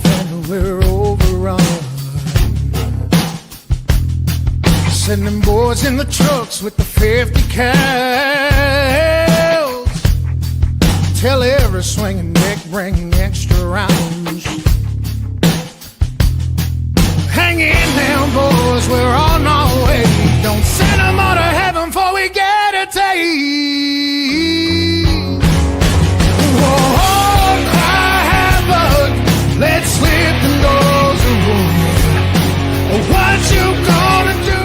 and we're overrun. Sending boys in the trucks with the 50 cals. Tell every swinging neck, bring extra rounds. Hang in now, boys, we're on our way. Don't send them all to heaven before we get a taste. Whoa, cry havoc, let's slip the doors away. What you gonna do?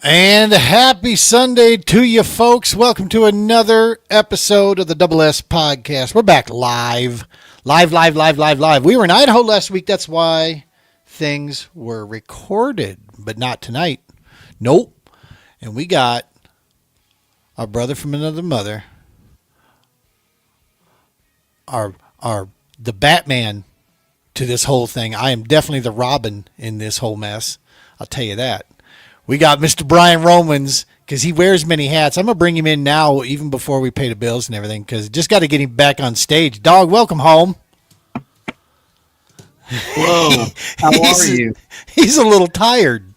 And happy Sunday to you folks. Welcome to another episode of the Double S Podcast. We're back live. Live. We were in Idaho last week. That's why things were recorded, but not tonight. Nope. And we got our brother from another mother. The Batman to this whole thing. I am definitely the Robin in this whole mess. I'll tell you that. We got Mr. Brian Romans, because he wears many hats. I'm going to bring him in now, even before we pay the bills and everything, because just got to get him back on stage. Dog, welcome home. Whoa, how are you? He's a little tired.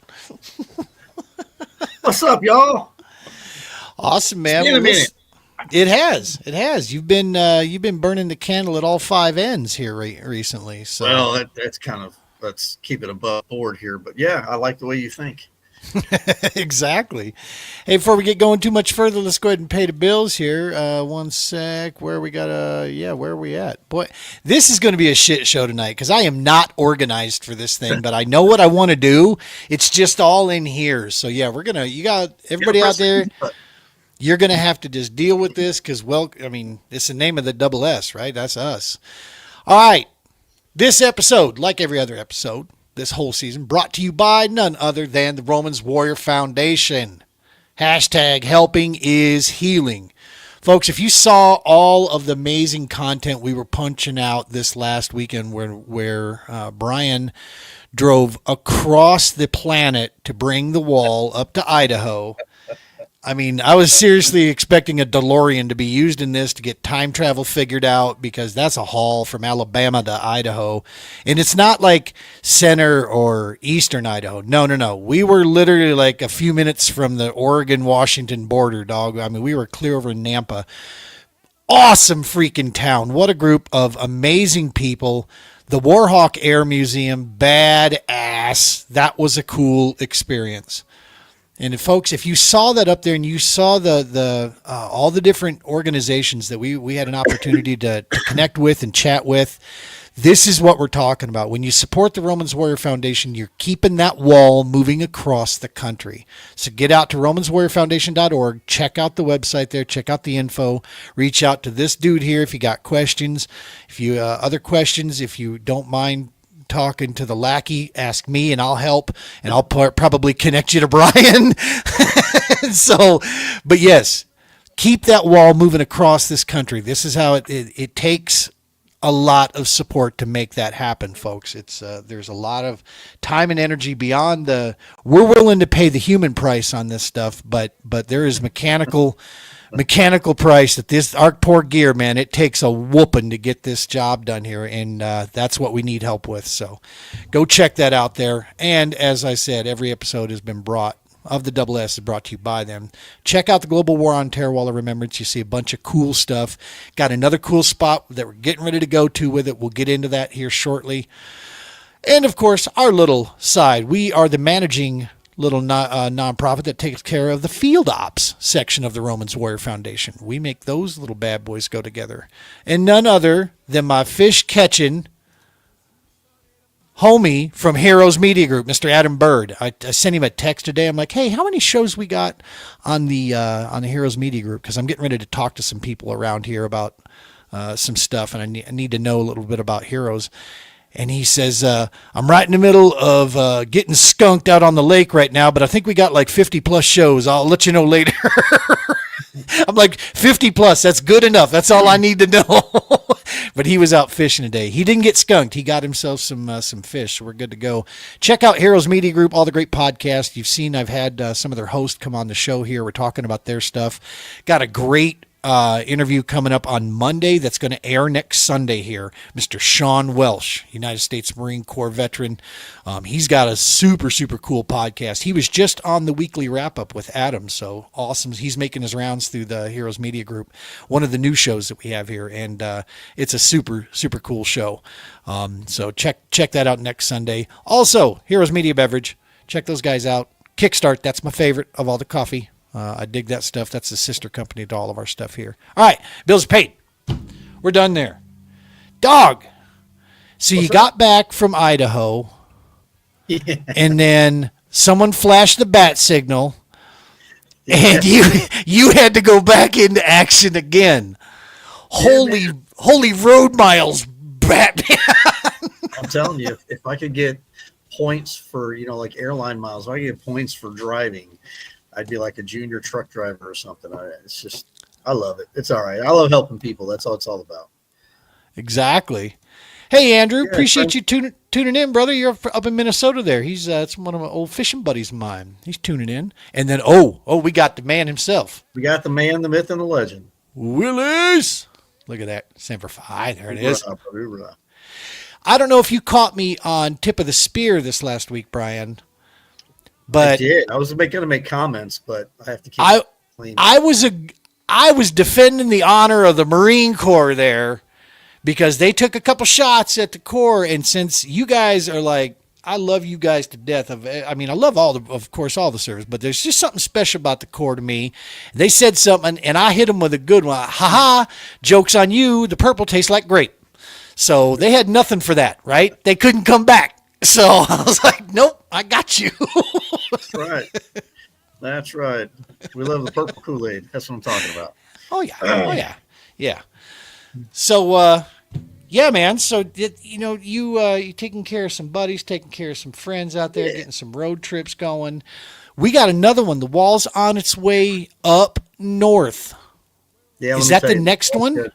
What's up, y'all? Awesome, man. It's been a minute. It has. You've been burning the candle at all five ends here recently. So. Well, let's keep it above board here. But yeah, I like the way you think. Exactly. Hey, before we get going too much further, let's go ahead and pay the bills here. One sec. Where are we at? Boy, this is going to be a shit show tonight because I am not organized for this thing, but I know what I want to do. It's just all in here. So yeah, you got everybody out there. You're going to have to just deal with this because, it's the name of the Double S, right? That's us. All right. This episode, like every other episode, this whole season, brought to you by none other than the Romans Warrior Foundation. Hashtag helping is healing. Folks, if you saw all of the amazing content we were punching out this last weekend where Brian drove across the planet to bring the wall up to Idaho. I mean, I was seriously expecting a DeLorean to be used in this to get time travel figured out because that's a haul from Alabama to Idaho. And it's not like center or eastern Idaho. No. We were literally like a few minutes from the Oregon-Washington border, dog. I mean, we were clear over in Nampa. Awesome freaking town. What a group of amazing people. The Warhawk Air Museum, badass. That was a cool experience. And folks, if you saw that up there and you saw the all the different organizations that we had an opportunity to connect with and chat with, this is what we're talking about. When you support the Romans Warrior Foundation, you're keeping that wall moving across the country. So get out to romanswarriorfoundation.org, check out the website there, check out the info, reach out to this dude here if you got questions. If you other questions, if you don't mind talking to the lackey, ask me and I'll help, and I'll probably connect you to Brian. But yes, keep that wall moving across this country. This is how it takes a lot of support to make that happen, folks. It's there's a lot of time and energy beyond we're willing to pay the human price on this stuff, but there is mechanical price that our poor gear, man, it takes a whooping to get this job done here, and that's what we need help with. So go check that out there. And as I said, every episode has been of the Double S is brought to you by them. Check out the Global War on Terror Wall of Remembrance. You see a bunch of cool stuff. Got another cool spot that we're getting ready to go to with it. We'll get into that here shortly. And of course, our little side, we are the managing little nonprofit that takes care of the field ops section of the Romans Warrior Foundation. We make those little bad boys go together. And none other than my fish catching homie from Heroes Media Group, Mr. Adam Bird. I sent him a text today. I'm like, hey, how many shows we got on the Heroes Media Group? Because I'm getting ready to talk to some people around here about some stuff, and I need to know a little bit about Heroes. And he says, I'm right in the middle of getting skunked out on the lake right now, but I think we got like 50 plus shows. I'll let you know later. I'm like, 50 plus, that's good enough. That's all I need to know. But he was out fishing today. He didn't get skunked. He got himself some fish, so we're good to go. Check out Heroes Media Group, all the great podcasts. You've seen I've had some of their hosts come on the show here. We're talking about their stuff. Got a great interview coming up on Monday that's going to air next Sunday here. Mr. Sean Welsh, United States Marine Corps veteran. He's got a super, super cool podcast. He was just on the weekly wrap up with Adam. So awesome. He's making his rounds through the Heroes Media Group, one of the new shows that we have here. And it's a super, super cool show. So check that out next Sunday. Also, Heroes Media Beverage. Check those guys out. Kickstart, that's my favorite of all the coffee. I dig that stuff. That's the sister company to all of our stuff here. All right, bills paid. We're done there. Dog. So you got back from Idaho, and then someone flashed the bat signal, and you had to go back into action again. Holy road miles, Batman. I'm telling you, if I could get points for, like airline miles, if I could get points for driving, I'd be like a junior truck driver or something. I love it. It's all right. I love helping people. That's all it's all about. Exactly. Hey, Andrew, Yeah, appreciate you tuning in, brother. You're up in Minnesota there. He's it's one of my old fishing buddies of mine. He's tuning in. And then, we got the man himself. We got the man, the myth, and the legend. Willis. Look at that. Semper Fi. There it is. Hoorah. I don't know if you caught me on Tip of the Spear this last week, Brian. But I did. I was going to make comments, but I have to keep it clean. I was defending the honor of the Marine Corps there because they took a couple shots at the Corps, and since you guys are like, I love you guys to death. I love of course, all the service, but there's just something special about the Corps to me. They said something, and I hit them with a good one. Ha ha! Joke's on you. The purple tastes like grape. So they had nothing for that, right? They couldn't come back. So I was like, nope, I got you. That's right. That's right. We love the purple Kool-Aid. That's what I'm talking about. Oh, yeah. Oh, yeah. Yeah. So, yeah, man. So, you taking care of some buddies, taking care of some friends out there, getting some road trips going. We got another one. The wall's on its way up north. Yeah. Is that the next one?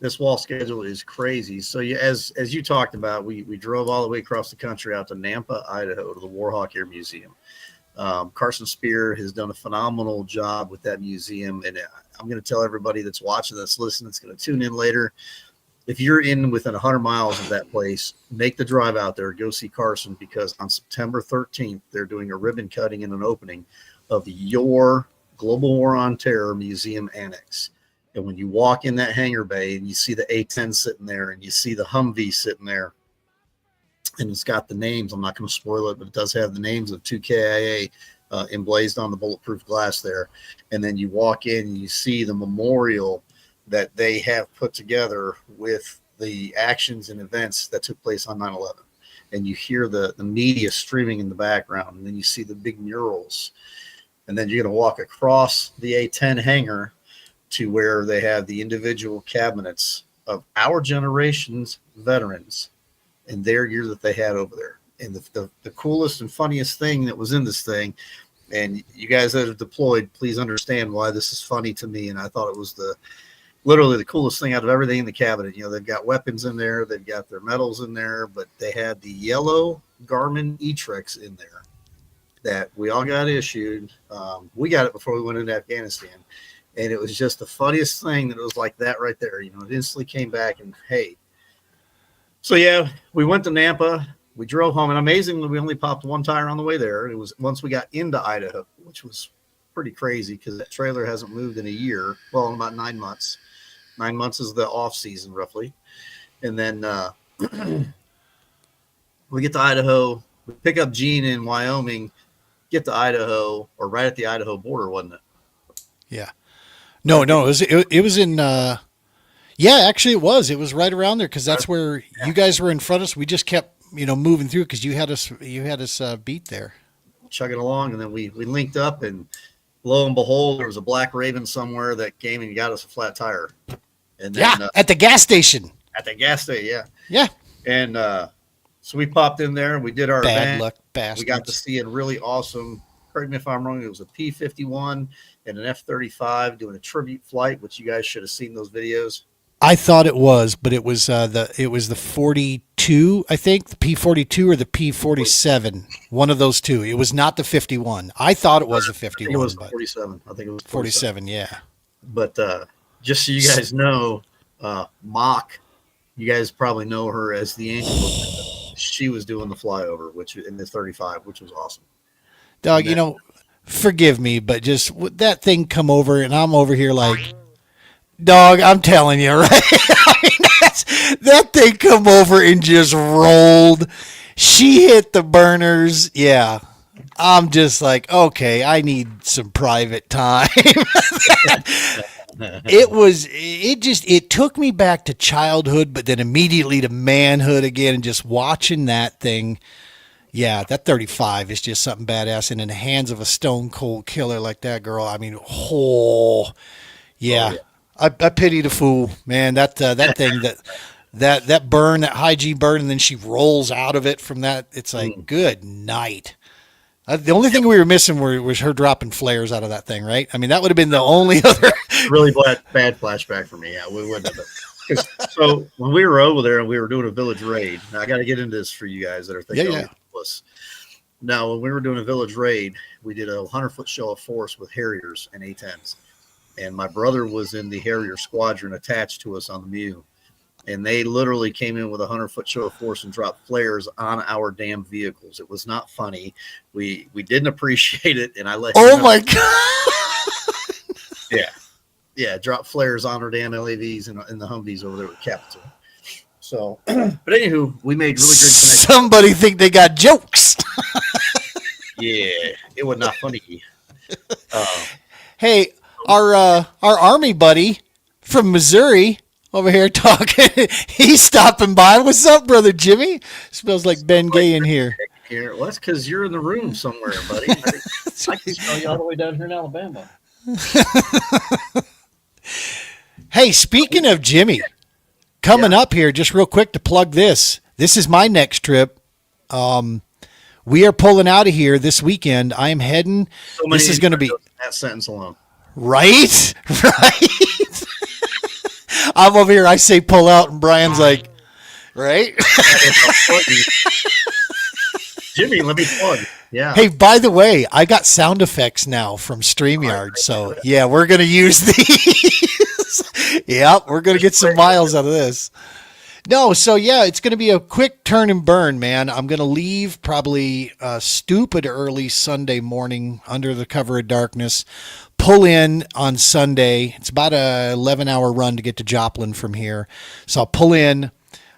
This wall schedule is crazy. So as you talked about, we drove all the way across the country out to Nampa, Idaho, to the Warhawk Air Museum. Carson Spear has done a phenomenal job with that museum. And I'm going to tell everybody that's watching, that's listening, that's going to tune in later. If you're in within 100 miles of that place, make the drive out there, go see Carson, because on September 13th, they're doing a ribbon cutting and an opening of your Global War on Terror Museum Annex. And when you walk in that hangar bay and you see the A-10 sitting there and you see the Humvee sitting there, and it's got the names, I'm not going to spoil it, but it does have the names of 2 KIA emblazed on the bulletproof glass there. And then you walk in and you see the memorial that they have put together with the actions and events that took place on 9/11. And you hear the media streaming in the background, and then you see the big murals. And then you're going to walk across the A-10 hangar to where they have the individual cabinets of our generation's veterans and their gear that they had over there. And the coolest and funniest thing that was in this thing, and you guys that have deployed, please understand why this is funny to me. And I thought it was literally the coolest thing out of everything in the cabinet. They've got weapons in there, they've got their medals in there, but they had the yellow Garmin E-Trex in there that we all got issued. We got it before we went into Afghanistan. And it was just the funniest thing that it was like that right there. It instantly came back and, hey. So, yeah, we went to Nampa. We drove home. And amazingly, we only popped one tire on the way there. It was once we got into Idaho, which was pretty crazy because that trailer hasn't moved in a year. Well, in about 9 months. 9 months is the off season, roughly. And then we get to Idaho. We pick up Gene in Wyoming, get to Idaho, or right at the Idaho border, wasn't it? Yeah. No, it was in, actually it was right around there. Cause that's where you guys were in front of us. We just kept, moving through cause you had us beat there. Chugging along. And then we linked up, and lo and behold, there was a black Raven somewhere that came and got us a flat tire. And then, at the gas station. At the gas station. Yeah. Yeah. And, so we popped in there and we did our bad event. luck bastards. We got to see a really awesome, correct me if I'm wrong, it was a P-51 and an F-35 doing a tribute flight, which you guys should have seen those videos. I thought it was, but it was the 42, I think, the P-42 or the P-47, one of those two. It was not the 51. I thought it was the 51. I think it was 47. I think it was 47. Yeah. But just so you guys know, Mock, you guys probably know her as the Angel. She was doing the flyover, which in the 35, which was awesome. Dog, And then, forgive me, but just that thing come over and I'm over here like, dog, I'm telling you, right? I mean, that thing come over and just rolled. She hit the burners. Yeah. I'm just like, okay, I need some private time. It took me back to childhood, but then immediately to manhood again, and just watching that thing. Yeah, that 35 is just something badass. And in the hands of a stone cold killer like that girl, I mean, yeah. yeah. I pity the fool, man. That thing that burn, that high G burn, and then she rolls out of it from that. It's like, good night. The only thing we were missing was her dropping flares out of that thing, right? I mean, that would have been the only other. Really bad flashback for me. Yeah, we wouldn't have. So when we were over there and we were doing a village raid, now I got to get into this for you guys that are thinking, Yeah. Now, when we were doing a village raid, we did a 100-foot show of force with Harriers and A-10s. And my brother was in the Harrier squadron attached to us on the Mew. And they literally came in with a 100-foot show of force and dropped flares on our damn vehicles. It was not funny. We didn't appreciate it. And I let Oh, my God. Yeah, drop flares on our damn LAVs and the Humvees over there with Capital. So, but anywho, we made really good connections. Somebody think they got jokes. Yeah, it was not funny. Hey, our army buddy from Missouri over here talking. He's stopping by. What's up, brother Jimmy? Smells like Ben Gay in here. Well, that's because you're in the room somewhere, buddy. I can smell you all the way down here in Alabama. Hey, speaking of Jimmy, coming up here, just real quick to plug this. This is my next trip. We are pulling out of here this weekend. I am heading. This is going to be that sentence alone. Right. I'm over here. I say pull out, and Brian's like, right. Jimmy, let me plug. Yeah. Hey, by the way, I got sound effects now from StreamYard. So, yeah, we're going to use these. Yep, we're going to get some miles out of this. No, so, yeah, it's going to be a quick turn and burn, man. I'm going to leave probably stupid early Sunday morning under the cover of darkness, pull in on Sunday. It's about a 11-hour run to get to Joplin from here. So I'll pull in.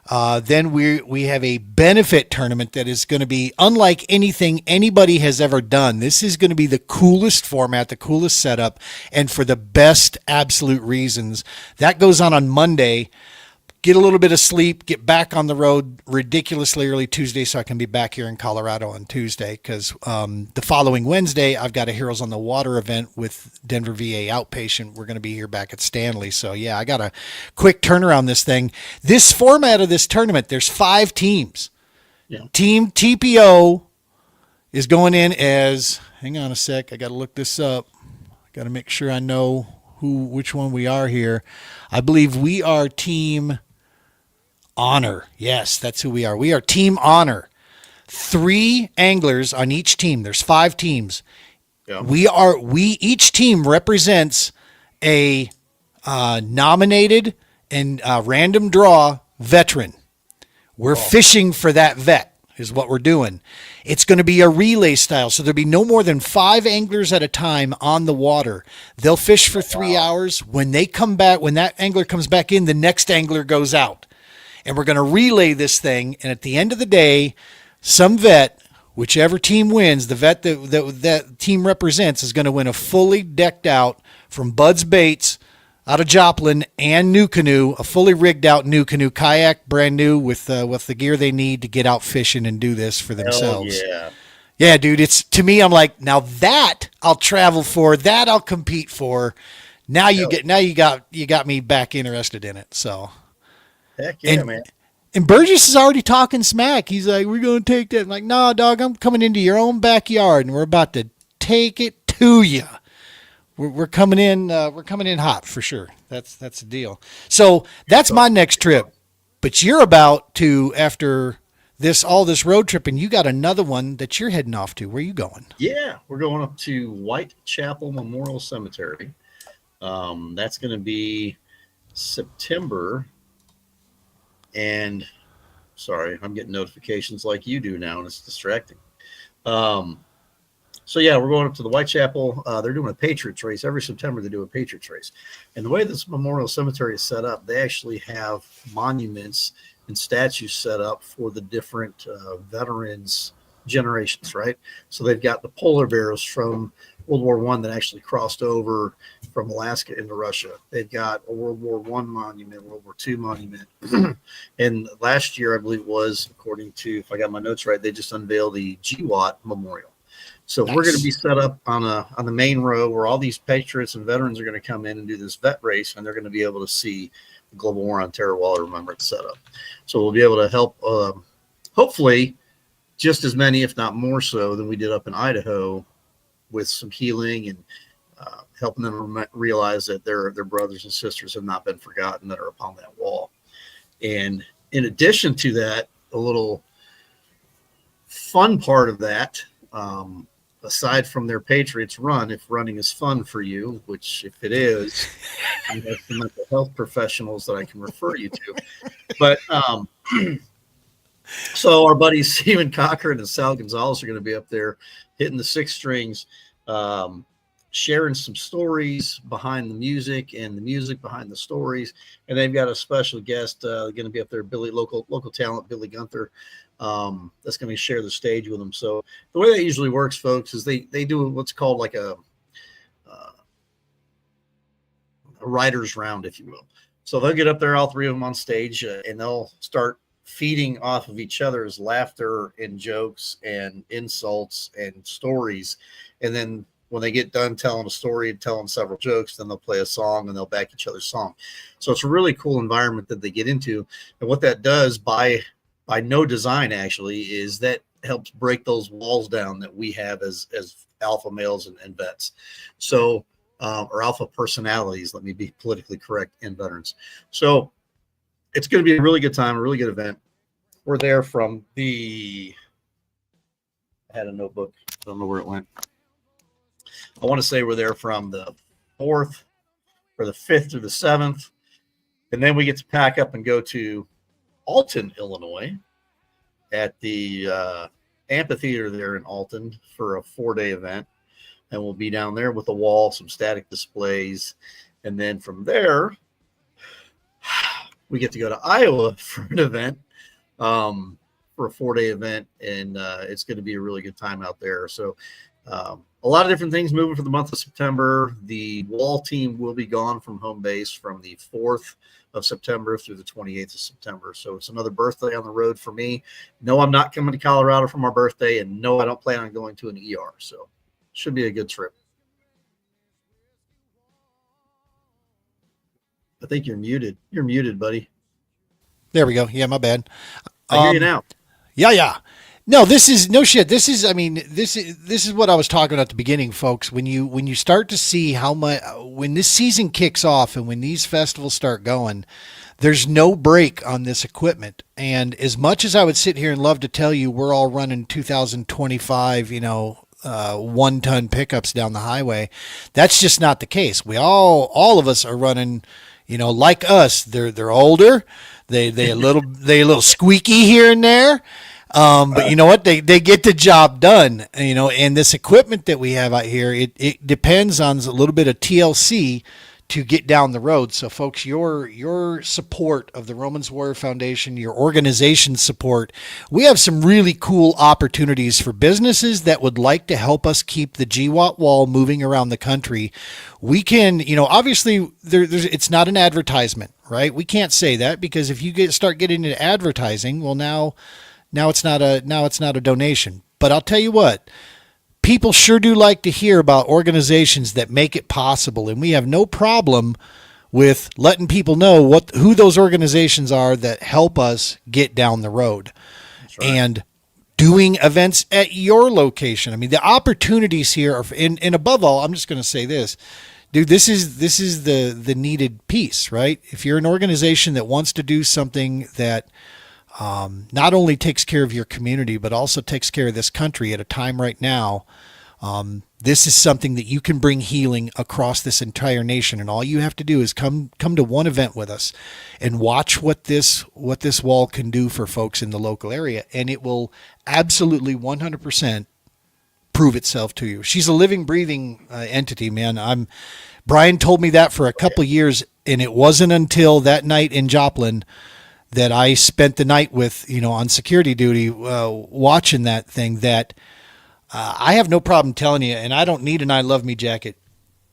Then we have a benefit tournament that is going to be unlike anything anybody has ever done. This is going to be the coolest format, the coolest setup, and for the best absolute reasons. That goes on Monday. Get a little bit of sleep, get back on the road ridiculously early Tuesday so I can be back here in Colorado on Tuesday because the following Wednesday, I've got a Heroes on the Water event with Denver VA Outpatient. We're going to be here back at Stanley. So, yeah, I got a quick turnaround this thing. This format of this tournament, there's 5 teams. Yeah. Team TPO is going in as, hang on a sec, I got to look this up. I got to make sure I know which one we are here. I believe we are Team Honor. Yes, that's who we are. We are Team Honor. 3 anglers on each team. There's 5 teams. Yeah. Each team represents a nominated and random draw veteran. We're fishing for that vet is what we're doing. It's going to be a relay style. So there'll be no more than 5 anglers at a time on the water. They'll fish for 3 hours. When they come back, when that angler comes back in, the next angler goes out. And we're going to relay this thing. And at the end of the day, some vet, whichever team wins, the vet that team represents is going to win a fully decked out from Bud's Baits out of Joplin and New Canoe, a fully rigged out New Canoe kayak, brand new with the gear they need to get out fishing and do this for themselves. Yeah, dude. It's to me, I'm like, now that I'll travel for, that I'll compete for. Now you got me back interested in it. So. Heck yeah, man. And Burgess is already talking smack. He's like, we're going to take that. I'm like, no, dog, I'm coming into your own backyard, and we're about to take it to you. We're coming in hot for sure. That's the deal. So that's my next trip. But you're about to, after all this road trip, and you got another one that you're heading off to. Where are you going? Yeah, we're going up to Whitechapel Memorial Cemetery. That's going to be September. And sorry, I'm getting notifications like you do now, and it's distracting. Um, so yeah, we're going up to the Whitechapel. They're doing a Patriots race every September. They do a Patriots race, and the way this Memorial Cemetery is set up, they actually have monuments and statues set up for the different veterans generations, right? So they've got the polar bears from World War One that actually crossed over from Alaska into Russia. They've got a World War One monument, World War Two monument, and last year I believe it was, according to if I got my notes right, they just unveiled the GWAT Memorial. So Nice. we're going to be set up on the main row where all these patriots and veterans are going to come in and do this vet race, and they're going to be able to see the Global War on Terror Wall of Remembrance set up. So we'll be able to help, hopefully, just as many, if not more so, than we did up in Idaho, with some healing and helping them realize that their brothers and sisters have not been forgotten that are upon that wall. And in addition to that, a little fun part of that. Aside from their Patriots run, if running is fun for you, which if it is, I have some mental health professionals that I can refer you to. But so our buddies Steven Cochran and Sal Gonzalez are going to be up there hitting the six strings, sharing some stories behind the music and the music behind the stories. And they've got a special guest going to be up there, local talent, Billy Gunther. That's going to share the stage with them. So the way that usually works, folks, is they do what's called like a writer's round, if you will. So they'll get up there, all three of them on stage, and they'll start feeding off of each other's laughter and jokes and insults and stories. And then when they get done telling a story and telling several jokes, then they'll play a song and they'll back each other's song. So it's a really cool environment that they get into. And what that does by no design actually is that helps break those walls down that we have as alpha males and vets. So, or alpha personalities, let me be politically correct, and veterans. So it's going to be a really good time, a really good event. We're there from I had a notebook. I don't know where it went. I want to say we're there from the 4th or the 5th through the 7th. And then we get to pack up and go to Alton, Illinois, at the amphitheater there in Alton for a 4-day event. And we'll be down there with a wall, some static displays. And then from there, we get to go to Iowa for an event, for a 4-day event. And it's going to be a really good time out there. So a lot of different things moving for the month of September. The wall team will be gone from home base from the 4th of September through the 28th of September. So it's another birthday on the road for me. No, I'm not coming to Colorado for my birthday, and no, I don't plan on going to an ER. So should be a good trip. I think you're muted. You're muted, buddy. There we go. Yeah, my bad. I hear you now. Yeah. No, this is no shit. This is what I was talking about at the beginning, folks. When you start to see how much, when this season kicks off and when these festivals start going, there's no break on this equipment. And as much as I would sit here and love to tell you we're all running 2025, 1-ton pickups down the highway, that's just not the case. We all of us are running, like us. They're older. They a little squeaky here and there. But you know what? They get the job done, and this equipment that we have out here, it depends on a little bit of TLC to get down the road. So folks, your support of the Romans Warrior Foundation, your organization support, we have some really cool opportunities for businesses that would like to help us keep the GWAT wall moving around the country. We can, obviously it's not an advertisement, right? We can't say that because if you start getting into advertising, well, now it's not a donation. But I'll tell you what, people sure do like to hear about organizations that make it possible, and we have no problem with letting people know who those organizations are that help us get down the road. That's right. And doing events at your location. I mean, the opportunities here are, and above all, I'm just going to say this, dude, this is the needed piece, right? If you're an organization that wants to do something that not only takes care of your community, but also takes care of this country at a time right now This is something that you can bring healing across this entire nation, and all you have to do is come to one event with us and watch what this wall can do for folks in the local area, and it will absolutely 100% prove itself to you. She's a living, breathing entity, man. Brian told me that for a couple of years, and it wasn't until that night in Joplin that I spent the night with, on security duty, watching that thing that. I have no problem telling you, and I don't need an "I love me" jacket.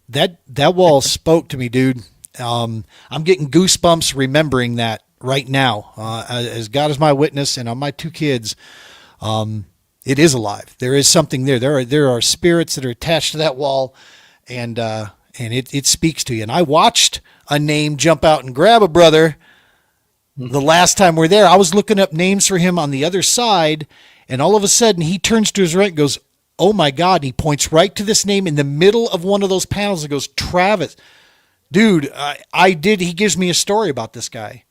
That wall spoke to me, dude. I'm getting goosebumps remembering that right now. As God is my witness, and on my two kids, it is alive. There is something there. There are spirits that are attached to that wall, and it speaks to you. And I watched a name jump out and grab a brother. The last time we're there, I was looking up names for him on the other side, and all of a sudden he turns to his right and goes, "Oh my God." And he points right to this name in the middle of one of those panels and goes, "Travis." Dude, he gives me a story about this guy.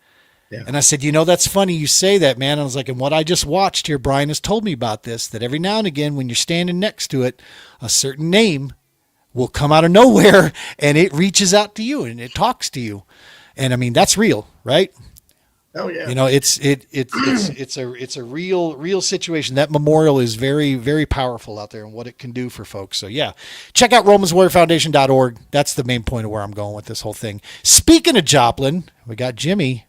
Yeah. And I said, that's funny you say that, man. I was like, and what I just watched here, Brian has told me about this, that every now and again when you're standing next to it, a certain name will come out of nowhere and it reaches out to you and it talks to you. And I mean, that's real, right? Oh yeah. It's a real situation. That memorial is very, very powerful out there and what it can do for folks. So yeah, check out RomansWarriorFoundation.org. That's the main point of where I'm going with this whole thing. Speaking of Joplin, we got Jimmy,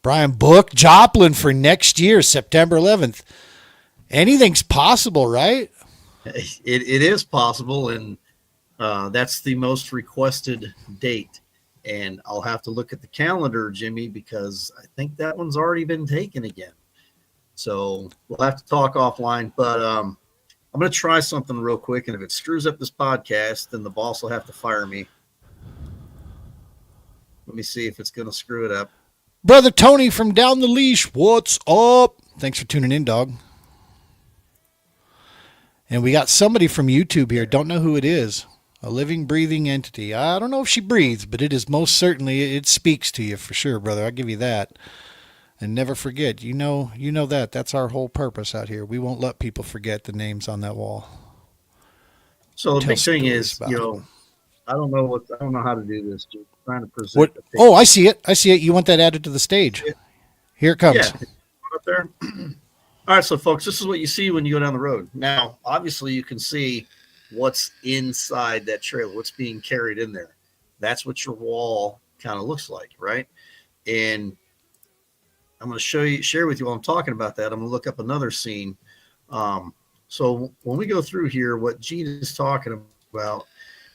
Brian, book Joplin for next year, September 11th. Anything's possible, right? It is possible. And that's the most requested date. And I'll have to look at the calendar, Jimmy, because I think that one's already been taken again. So we'll have to talk offline. But I'm going to try something real quick. And if it screws up this podcast, then the boss will have to fire me. Let me see if it's going to screw it up. Brother Tony from Down the Leash, what's up? Thanks for tuning in, dog. And we got somebody from YouTube here. Don't know who it is. A living, breathing entity. I don't know if she breathes, but it is most certainly, it speaks to you for sure, brother. I'll give you that. And never forget, you know that. That's our whole purpose out here. We won't let people forget the names on that wall. So the big thing is, I don't know how to do this. Just trying to present. Oh, I see it. You want that added to the stage. Yeah. Here it comes. Yeah. Up there. All right, so folks, this is what you see when you go down the road. Now, obviously, you can see what's inside that trailer, what's being carried in there. That's what your wall kind of looks like, right? And I'm going to share with you while I'm talking about that. I'm going to look up another scene. So when we go through here, what Gene is talking about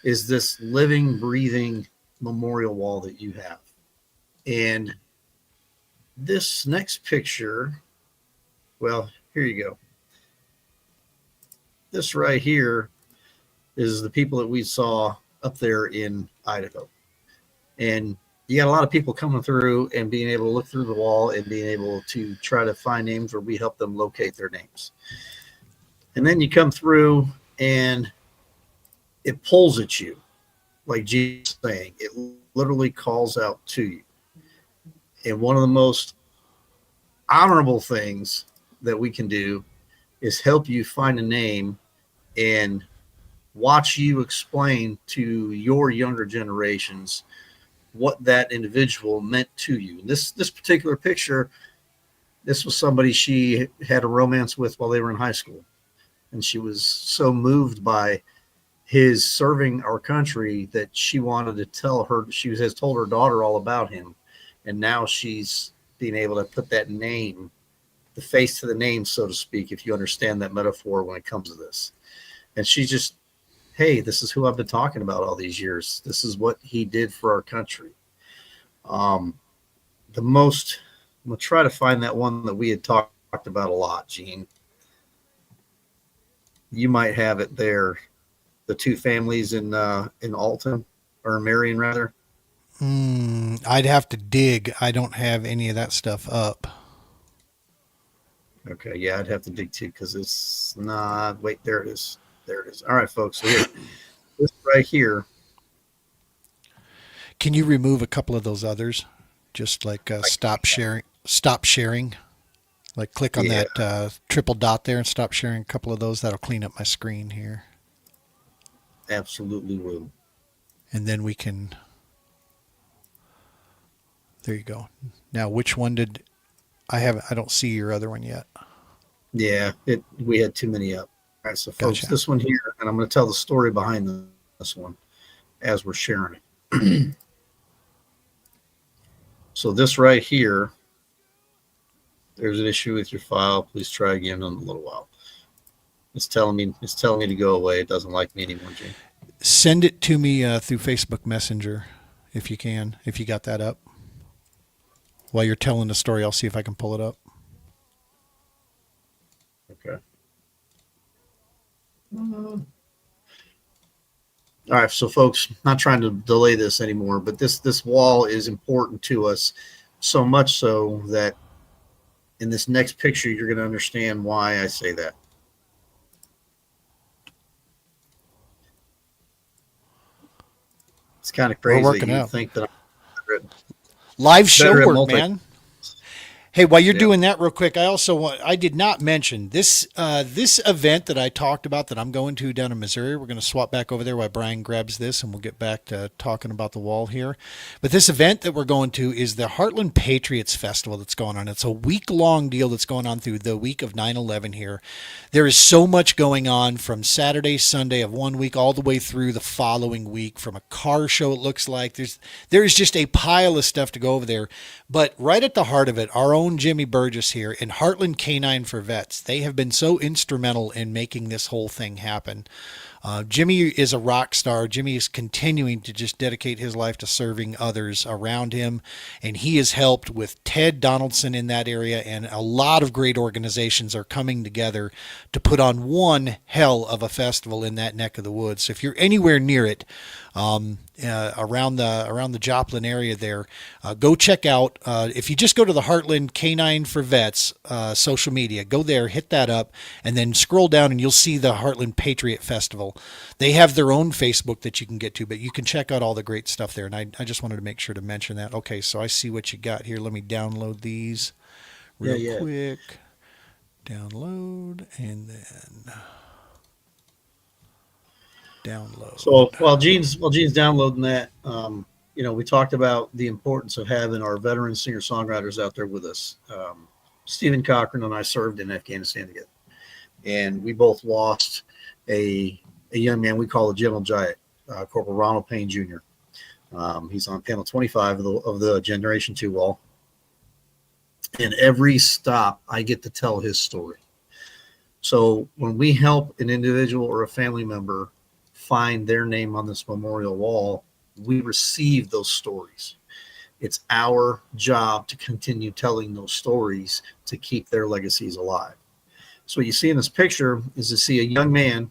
is this living, breathing memorial wall that you have. And this next picture, well, here you go. This right here is the people that we saw up there in Idaho. And you got a lot of people coming through and being able to look through the wall and being able to try to find names where we help them locate their names. And then you come through and it pulls at you, like Jesus saying. It literally calls out to you. And one of the most honorable things that we can do is help you find a name and watch you explain to your younger generations what that individual meant to you. This particular picture, this was somebody she had a romance with while they were in high school. And she was so moved by his serving our country that she wanted to tell her, she has told her daughter all about him. And now she's being able to put that name, the face to the name, so to speak, if you understand that metaphor when it comes to this. And she's just, hey, this is who I've been talking about all these years. This is what he did for our country. I'm going to try to find that one that we had talked about a lot, Gene. You might have it there. The two families in Alton, or Marion, rather. I'd have to dig. I don't have any of that stuff up. Okay, yeah, I'd have to dig too, because it's not. Wait, there it is. There it is. All right, folks. So here, this right here. Can you remove a couple of those others? Just like stop sharing. Stop sharing. Like click on that triple dot there and stop sharing a couple of those. That'll clean up my screen here. absolutely will. And then we can. There you go. Now, which one did I have? I don't see your other one yet. Yeah, we had too many up. All right, so folks, Gotcha. this one here, and I'm going to tell the story behind this one as we're sharing it. So this right here, there's an issue with your file. Please try again in a little while. It's telling me to go away. It doesn't like me anymore, Gene. Send it to me through Facebook Messenger if you can, if you got that up. While you're telling the story, I'll see if I can pull it up. Okay. All right, so folks, not trying to delay this anymore, but this wall is important to us, so much so that in this next picture, you're going to understand why I say that. It's kind of We're crazy working that you out. think that I'm Live show better at work, multi. man. Hey, while you're Yeah. doing that real quick, I did not mention this this event that I talked about that I'm going to down in Missouri. We're going to swap back over there while Brian grabs this, and we'll get back to talking about the wall here. But this event that we're going to is the Heartland Patriots Festival that's going on. It's a week-long deal that's going on through the week of 9/11 here. There is so much going on from Saturday, Sunday of one week all the way through the following week. From a car show, it looks like there's just a pile of stuff to go over there. But right at the heart of it, our own Jimmy Burgess here in Heartland Canine for Vets. They have been so instrumental in making this whole thing happen. Jimmy is a rock star. Jimmy is continuing to just dedicate his life to serving others around him. And he has helped with Ted Donaldson in that area. And a lot of great organizations are coming together to put on one hell of a festival in that neck of the woods. So if you're anywhere near it, around the Joplin area there, go check out. If you just go to the Heartland Canine for Vets social media, go there, hit that up, and then scroll down and you'll see the Heartland Patriot Festival. They have their own Facebook that you can get to, but you can check out all the great stuff there. And I just wanted to make sure to mention that. Okay, so I see what you got here. Let me download these real quick. Download and then download. So while Gene's downloading that, we talked about the importance of having our veteran singer-songwriters out there with us. Stephen Cochran and I served in Afghanistan together, and we both lost a young man we call the Gentle Giant, Corporal Ronald Payne Jr. He's on panel 25 of the Generation 2 wall. And every stop, I get to tell his story. So when we help an individual or a family member find their name on this memorial wall, we receive those stories. It's our job to continue telling those stories to keep their legacies alive. So what you see in this picture is to see a young man.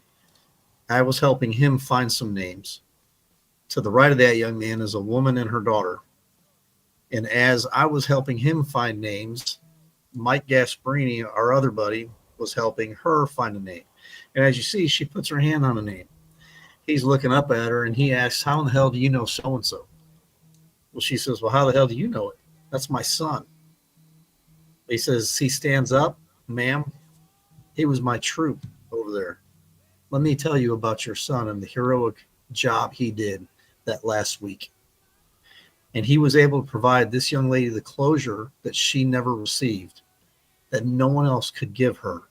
I was helping him find some names. To the right of that young man is a woman and her daughter. And as I was helping him find names, Mike Gasparini, our other buddy, was helping her find a name. And as you see, she puts her hand on a name. He's looking up at her and he asks, "How in the hell do you know so-and-so?" Well, she says, "Well, how the hell do you know it? That's my son." He says, he stands up, "Ma'am, he was my troop over there. Let me tell you about your son and the heroic job he did that last week." And he was able to provide this young lady the closure that she never received, that no one else could give her.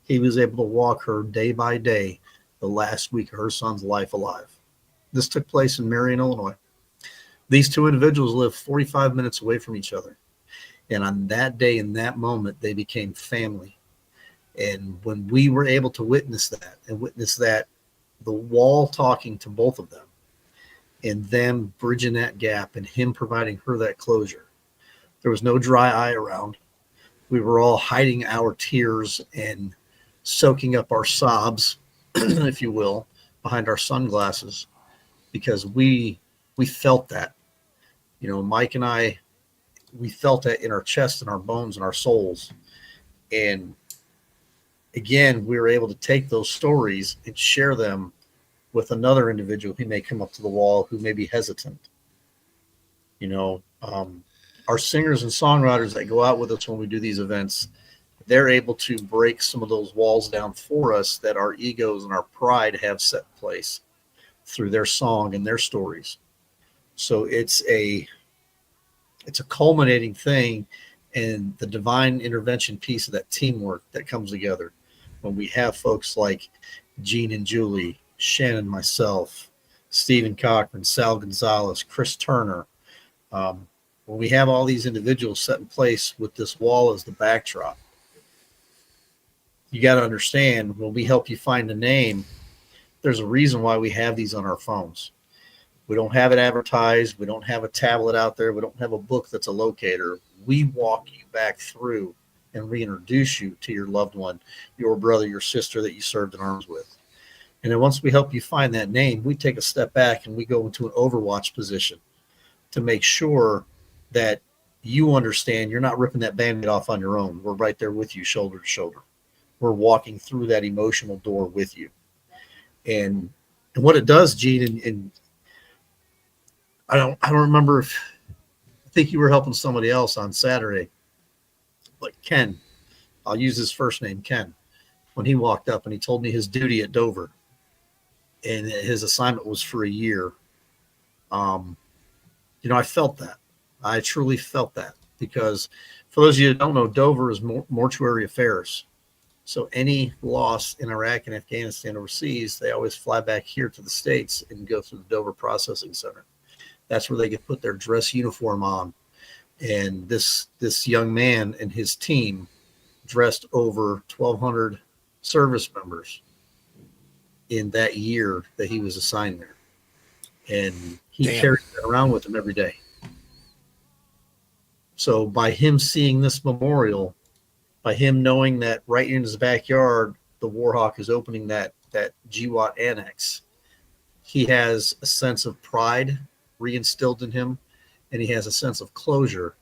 He was able to walk her day by day the last week of her son's life alive. This took place in Marion, Illinois. These two individuals lived 45 minutes away from each other. And on that day, in that moment, they became family. And when we were able to witness that, the wall talking to both of them, and them bridging that gap and him providing her that closure, there was no dry eye around. We were all hiding our tears and soaking up our sobs, if you will, behind our sunglasses, because we felt that. Mike and I, we felt that in our chest and our bones and our souls. And again, we were able to take those stories and share them with another individual who may come up to the wall who may be hesitant. Our singers and songwriters that go out with us when we do these events, they're able to break some of those walls down for us that our egos and our pride have set in place. through their song and their stories. So it's a culminating thing, and the divine intervention piece of that teamwork that comes together when we have folks like Gene and Julie, Shannon, myself, Stephen Cochran, Sal Gonzalez, Chris Turner. When we have all these individuals set in place with this wall as the backdrop, you got to understand when we help you find a name, there's a reason why we have these on our phones. We don't have it advertised. We don't have a tablet out there. We don't have a book that's a locator. We walk you back through and reintroduce you to your loved one, your brother, your sister that you served in arms with. And then once we help you find that name, we take a step back and we go into an overwatch position to make sure that you understand you're not ripping that Band-Aid off on your own. We're right there with you, shoulder to shoulder. We're walking through that emotional door with you. And what it does, Gene, and I don't remember if I think you were helping somebody else on Saturday, but Ken, I'll use his first name, Ken, when he walked up and he told me his duty at Dover and his assignment was for a year. I felt that. I truly felt that, because for those of you that don't know, Dover is mortuary affairs. So any loss in Iraq and Afghanistan overseas, they always fly back here to the States and go through the Dover Processing Center. That's where they can put their dress uniform on. And this young man and his team dressed over 1,200 service members in that year that he was assigned there. And he carried that around with him every day. So by him seeing this memorial, by him knowing that right in his backyard, the Warhawk is opening that GWAT annex, he has a sense of pride reinstilled in him, and he has a sense of closure,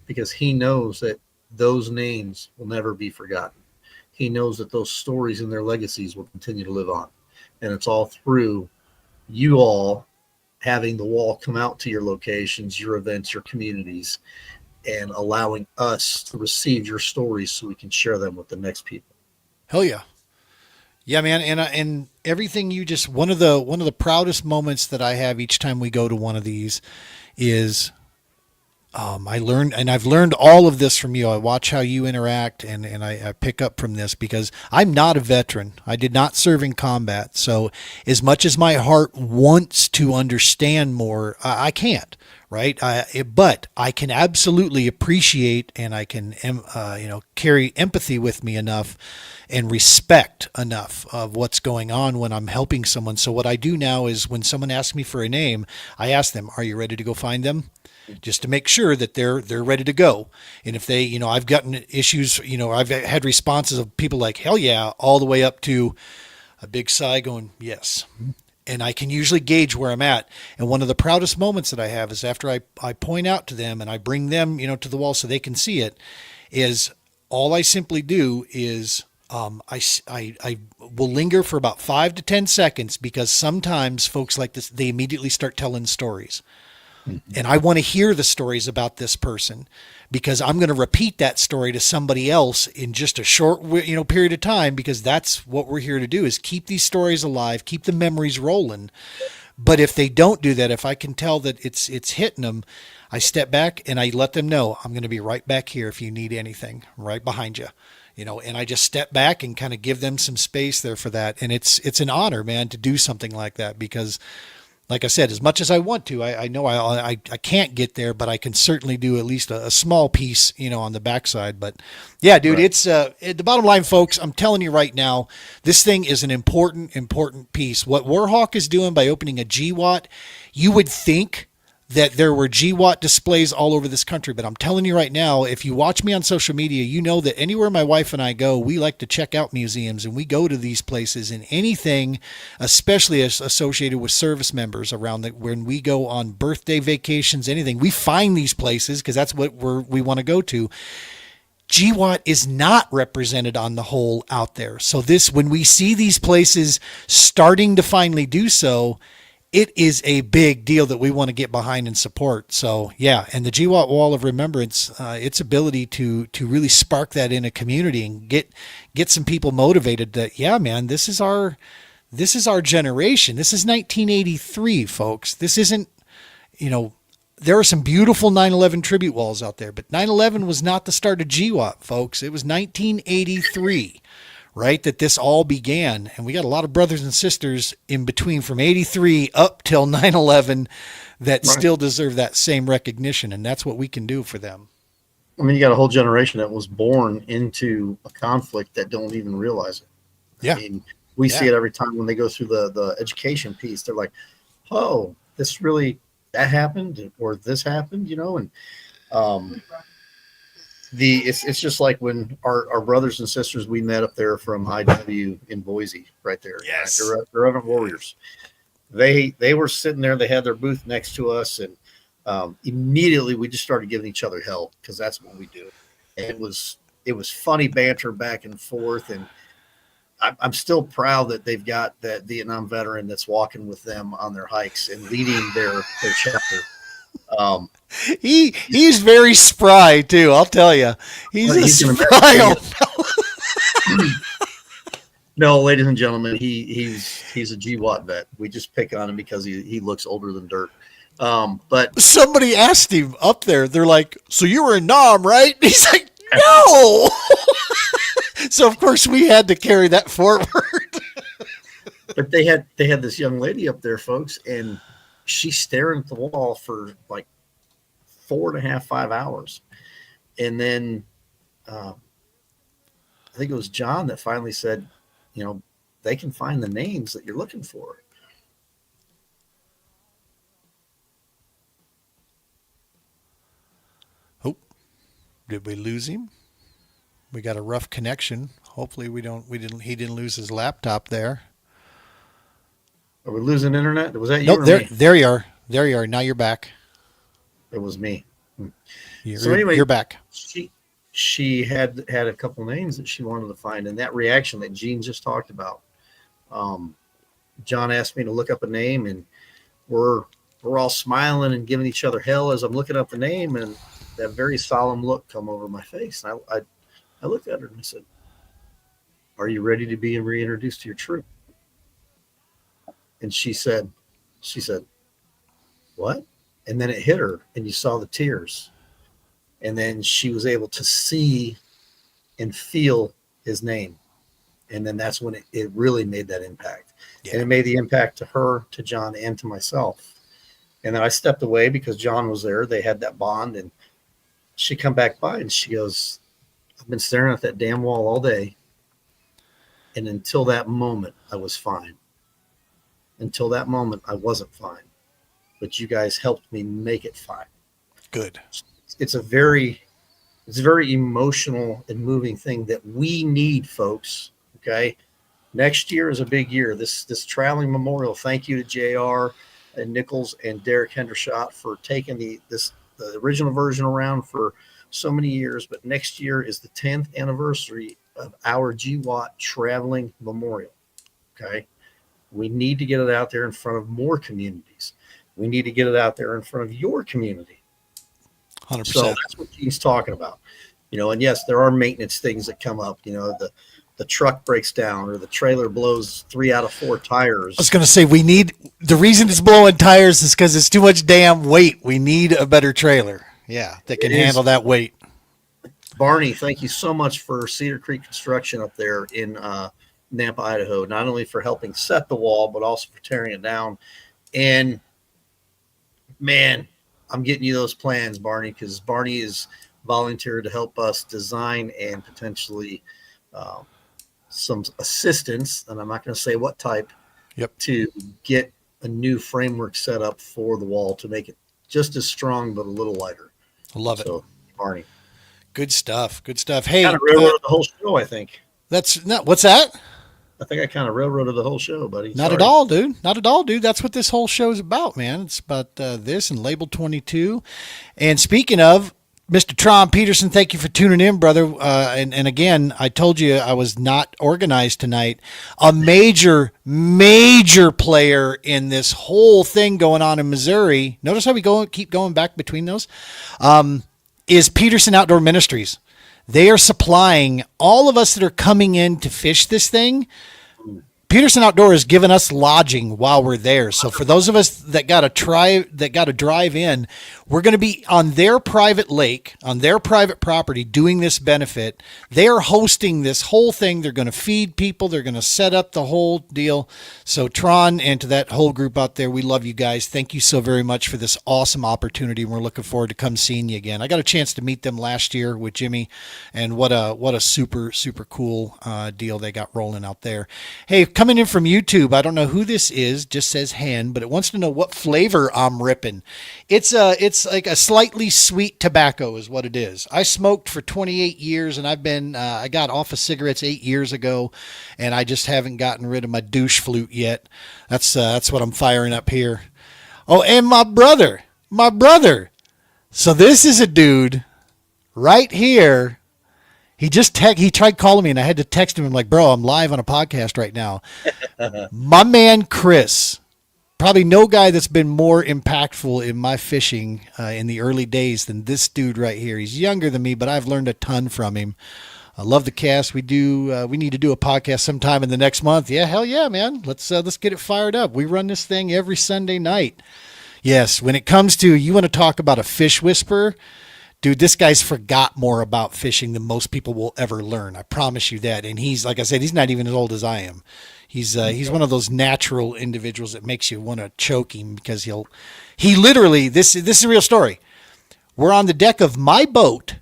because he knows that those names will never be forgotten. He knows that those stories and their legacies will continue to live on. And it's all through you all having the wall come out to your locations, your events, your communities, and allowing us to receive your stories so we can share them with the next people. Hell yeah. Yeah, man. And everything you just, one of the proudest moments that I have each time we go to one of these is, I've learned all of this from you. I watch how you interact, and I pick up from this, because I'm not a veteran. I did not serve in combat. So as much as my heart wants to understand more, I can't, right? But I can absolutely appreciate, and I can, carry empathy with me enough and respect enough of what's going on when I'm helping someone. So what I do now is, when someone asks me for a name, I ask them, are you ready to go find them? Just to make sure that they're ready to go. And if they, I've gotten issues, I've had responses of people like, hell yeah, all the way up to a big sigh going, yes. And I can usually gauge where I'm at. And one of the proudest moments that I have is after I point out to them and I bring them, to the wall so they can see it, is all I simply do is, I will linger for about 5 to 10 seconds, because sometimes folks like this, they immediately start telling stories. And I want to hear the stories about this person, because I'm going to repeat that story to somebody else in just a short, period of time, because that's what we're here to do, is keep these stories alive, keep the memories rolling. But if they don't do that, if I can tell that it's hitting them, I step back and I let them know I'm going to be right back here if you need anything, right behind you. And I just step back and kind of give them some space there for that. And it's an honor, man, to do something like that, because like I said, as much as I want to, I know I can't get there, but I can certainly do at least a small piece, on the backside. But yeah, dude, right. It's the bottom line, folks. I'm telling you right now, this thing is an important piece. What Warhawk is doing by opening a GWAT, you would think that there were GWAT displays all over this country. But I'm telling you right now, if you watch me on social media, you know that anywhere my wife and I go, we like to check out museums, and we go to these places, and anything, especially associated with service members around when we go on birthday vacations, anything, we find these places because that's what we want to go to. GWAT is not represented on the whole out there. So when we see these places starting to finally do so, it is a big deal that we want to get behind and support. So yeah, and the GWAT Wall of Remembrance, its ability to really spark that in a community and get some people motivated that, yeah, man, this is our This is our generation. This is 1983, folks. This isn't, there are some beautiful 9/11 tribute walls out there, but 9/11 was not the start of GWAT, folks. It was 1983, right, that this all began. And we got a lot of brothers and sisters in between from 83 up till 9/11 that still deserve that same recognition. And that's what we can do for them. I mean, you got a whole generation that was born into a conflict that don't even realize it. Yeah. I mean, we see it every time when they go through the education piece. They're like, oh, that happened or this happened, and it's just like when our brothers and sisters we met up there from IW in Boise, right there. Yes. Right? They're Reverend Warriors. They were sitting there. They had their booth next to us, and immediately we just started giving each other hell because that's what we do. And it was funny banter back and forth, and I'm still proud that they've got that Vietnam veteran that's walking with them on their hikes and leading their chapter. He's very spry too. I'll tell you, he's spry old fella. No, ladies and gentlemen, he's a GWAT vet. We just pick on him because he looks older than dirt. But somebody asked him up there. They're like, "So you were in Nam, right?" He's like, "No." So of course we had to carry that forward. But they had this young lady up there, folks, and she's staring at the wall for like 4.5, 5 hours. And then I think it was John that finally said, they can find the names that you're looking for. Oh, did we lose him? We got a rough connection. Hopefully he didn't lose his laptop there. Are we losing internet? Was that you? Nope, there you are. There you are. Now you're back. It was me. So anyway, you're back. She had a couple names that she wanted to find, and that reaction that Gene just talked about. John asked me to look up a name, and we're all smiling and giving each other hell as I'm looking up the name, and that very solemn look come over my face. And I looked at her and I said, "Are you ready to be reintroduced to your troop?" And she said, "What?" And then it hit her, and you saw the tears. And then she was able to see and feel his name. And then that's when it really made that impact. Yeah. And it made the impact to her, to John, and to myself. And then I stepped away because John was there. They had that bond. And she come back by and she goes, "I've been staring at that damn wall all day. And until that moment, I was fine. Until that moment, I wasn't fine. But you guys helped me make it fine." Good. It's a very emotional and moving thing that we need, folks. Okay. Next year is a big year. This traveling memorial. Thank you to JR and Nichols and Derek Hendershot for taking the original version around for so many years. But next year is the 10th anniversary of our GWAT traveling memorial. Okay. We need to get it out there in front of more communities. We need to get it out there in front of your community. 100%. So that's what he's talking about, and yes, there are maintenance things that come up, the truck breaks down or the trailer blows 3 out of 4 tires. I was going to say, the reason it's blowing tires is because it's too much damn weight. We need a better trailer. Yeah. That can handle that weight. Barney, thank you so much for Cedar Creek Construction up there in Nampa, Idaho, not only for helping set the wall, but also for tearing it down. And man, I'm getting you those plans, Barney, because Barney is volunteered to help us design and potentially some assistance, and I'm not going to say what type, to get a new framework set up for the wall to make it just as strong but a little lighter. I love it. So, Barney. Good stuff. Good stuff. Hey, kind of railroaded the whole show, I think. That's not what's that? I think I kind of railroaded the whole show, buddy. Not at all, dude. Not at all, dude. That's what this whole show is about, man. It's about this and Label 22. And speaking of, Mr. Tron Peterson, thank you for tuning in, brother. And again, I told you I was not organized tonight. A major player in this whole thing going on in Missouri. Notice how we keep going back between those. Is Peterson Outdoor Ministries. They are supplying all of us that are coming in to fish this thing Peterson Outdoor has given us lodging while we're there. So for those of us that got to drive in, we're going to be on their private lake, on their private property, doing this benefit. They are hosting this whole thing. They're going to feed people. They're going to set up the whole deal. So Tron, and to that whole group out there, we love you guys. Thank you so very much for this awesome opportunity. We're looking forward to come seeing you again. I got a chance to meet them last year with Jimmy, and what a super cool deal they got rolling out there. Hey, coming in from YouTube, I don't know who this is, just says hen, but it wants to know what flavor I'm ripping. It's like a slightly sweet tobacco is what it is. I smoked for 28 years, and I got off of cigarettes 8 years ago, and I just haven't gotten rid of my douche flute yet. That's what I'm firing up here. Oh, and my brother. So this is a dude right here. He tried calling me, and I had to text him. I'm like, bro, I'm live on a podcast right now. My man, Chris, probably no guy that's been more impactful in my fishing in the early days than this dude right here. He's younger than me, but I've learned a ton from him. I love the cast. We need to do a podcast sometime in the next month. Yeah, hell yeah, man. Let's get it fired up. We run this thing every Sunday night. Yes, when it comes to, you want to talk about a fish whisperer, dude, this guy's forgot more about fishing than most people will ever learn. I promise you that. And he's, like I said, he's not even as old as I am. He's one of those natural individuals that makes you want to choke him, because he literally, this is a real story. We're on the deck of my boat.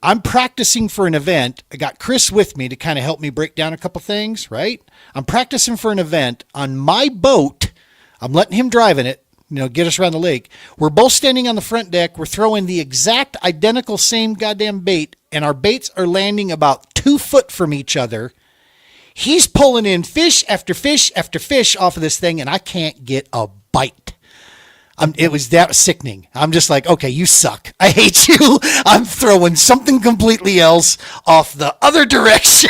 I'm practicing for an event. I got Chris with me to kind of help me break down a couple things, right? I'm practicing for an event on my boat. I'm letting him drive in it, get us around the lake. We're both standing on the front deck. We're throwing the exact identical same goddamn bait, and our baits are landing about 2 foot from each other. He's pulling in fish after fish after fish off of this thing, and I can't get a bite. It was that sickening. I'm just like, okay, you suck. I hate you. I'm throwing something completely else off the other direction.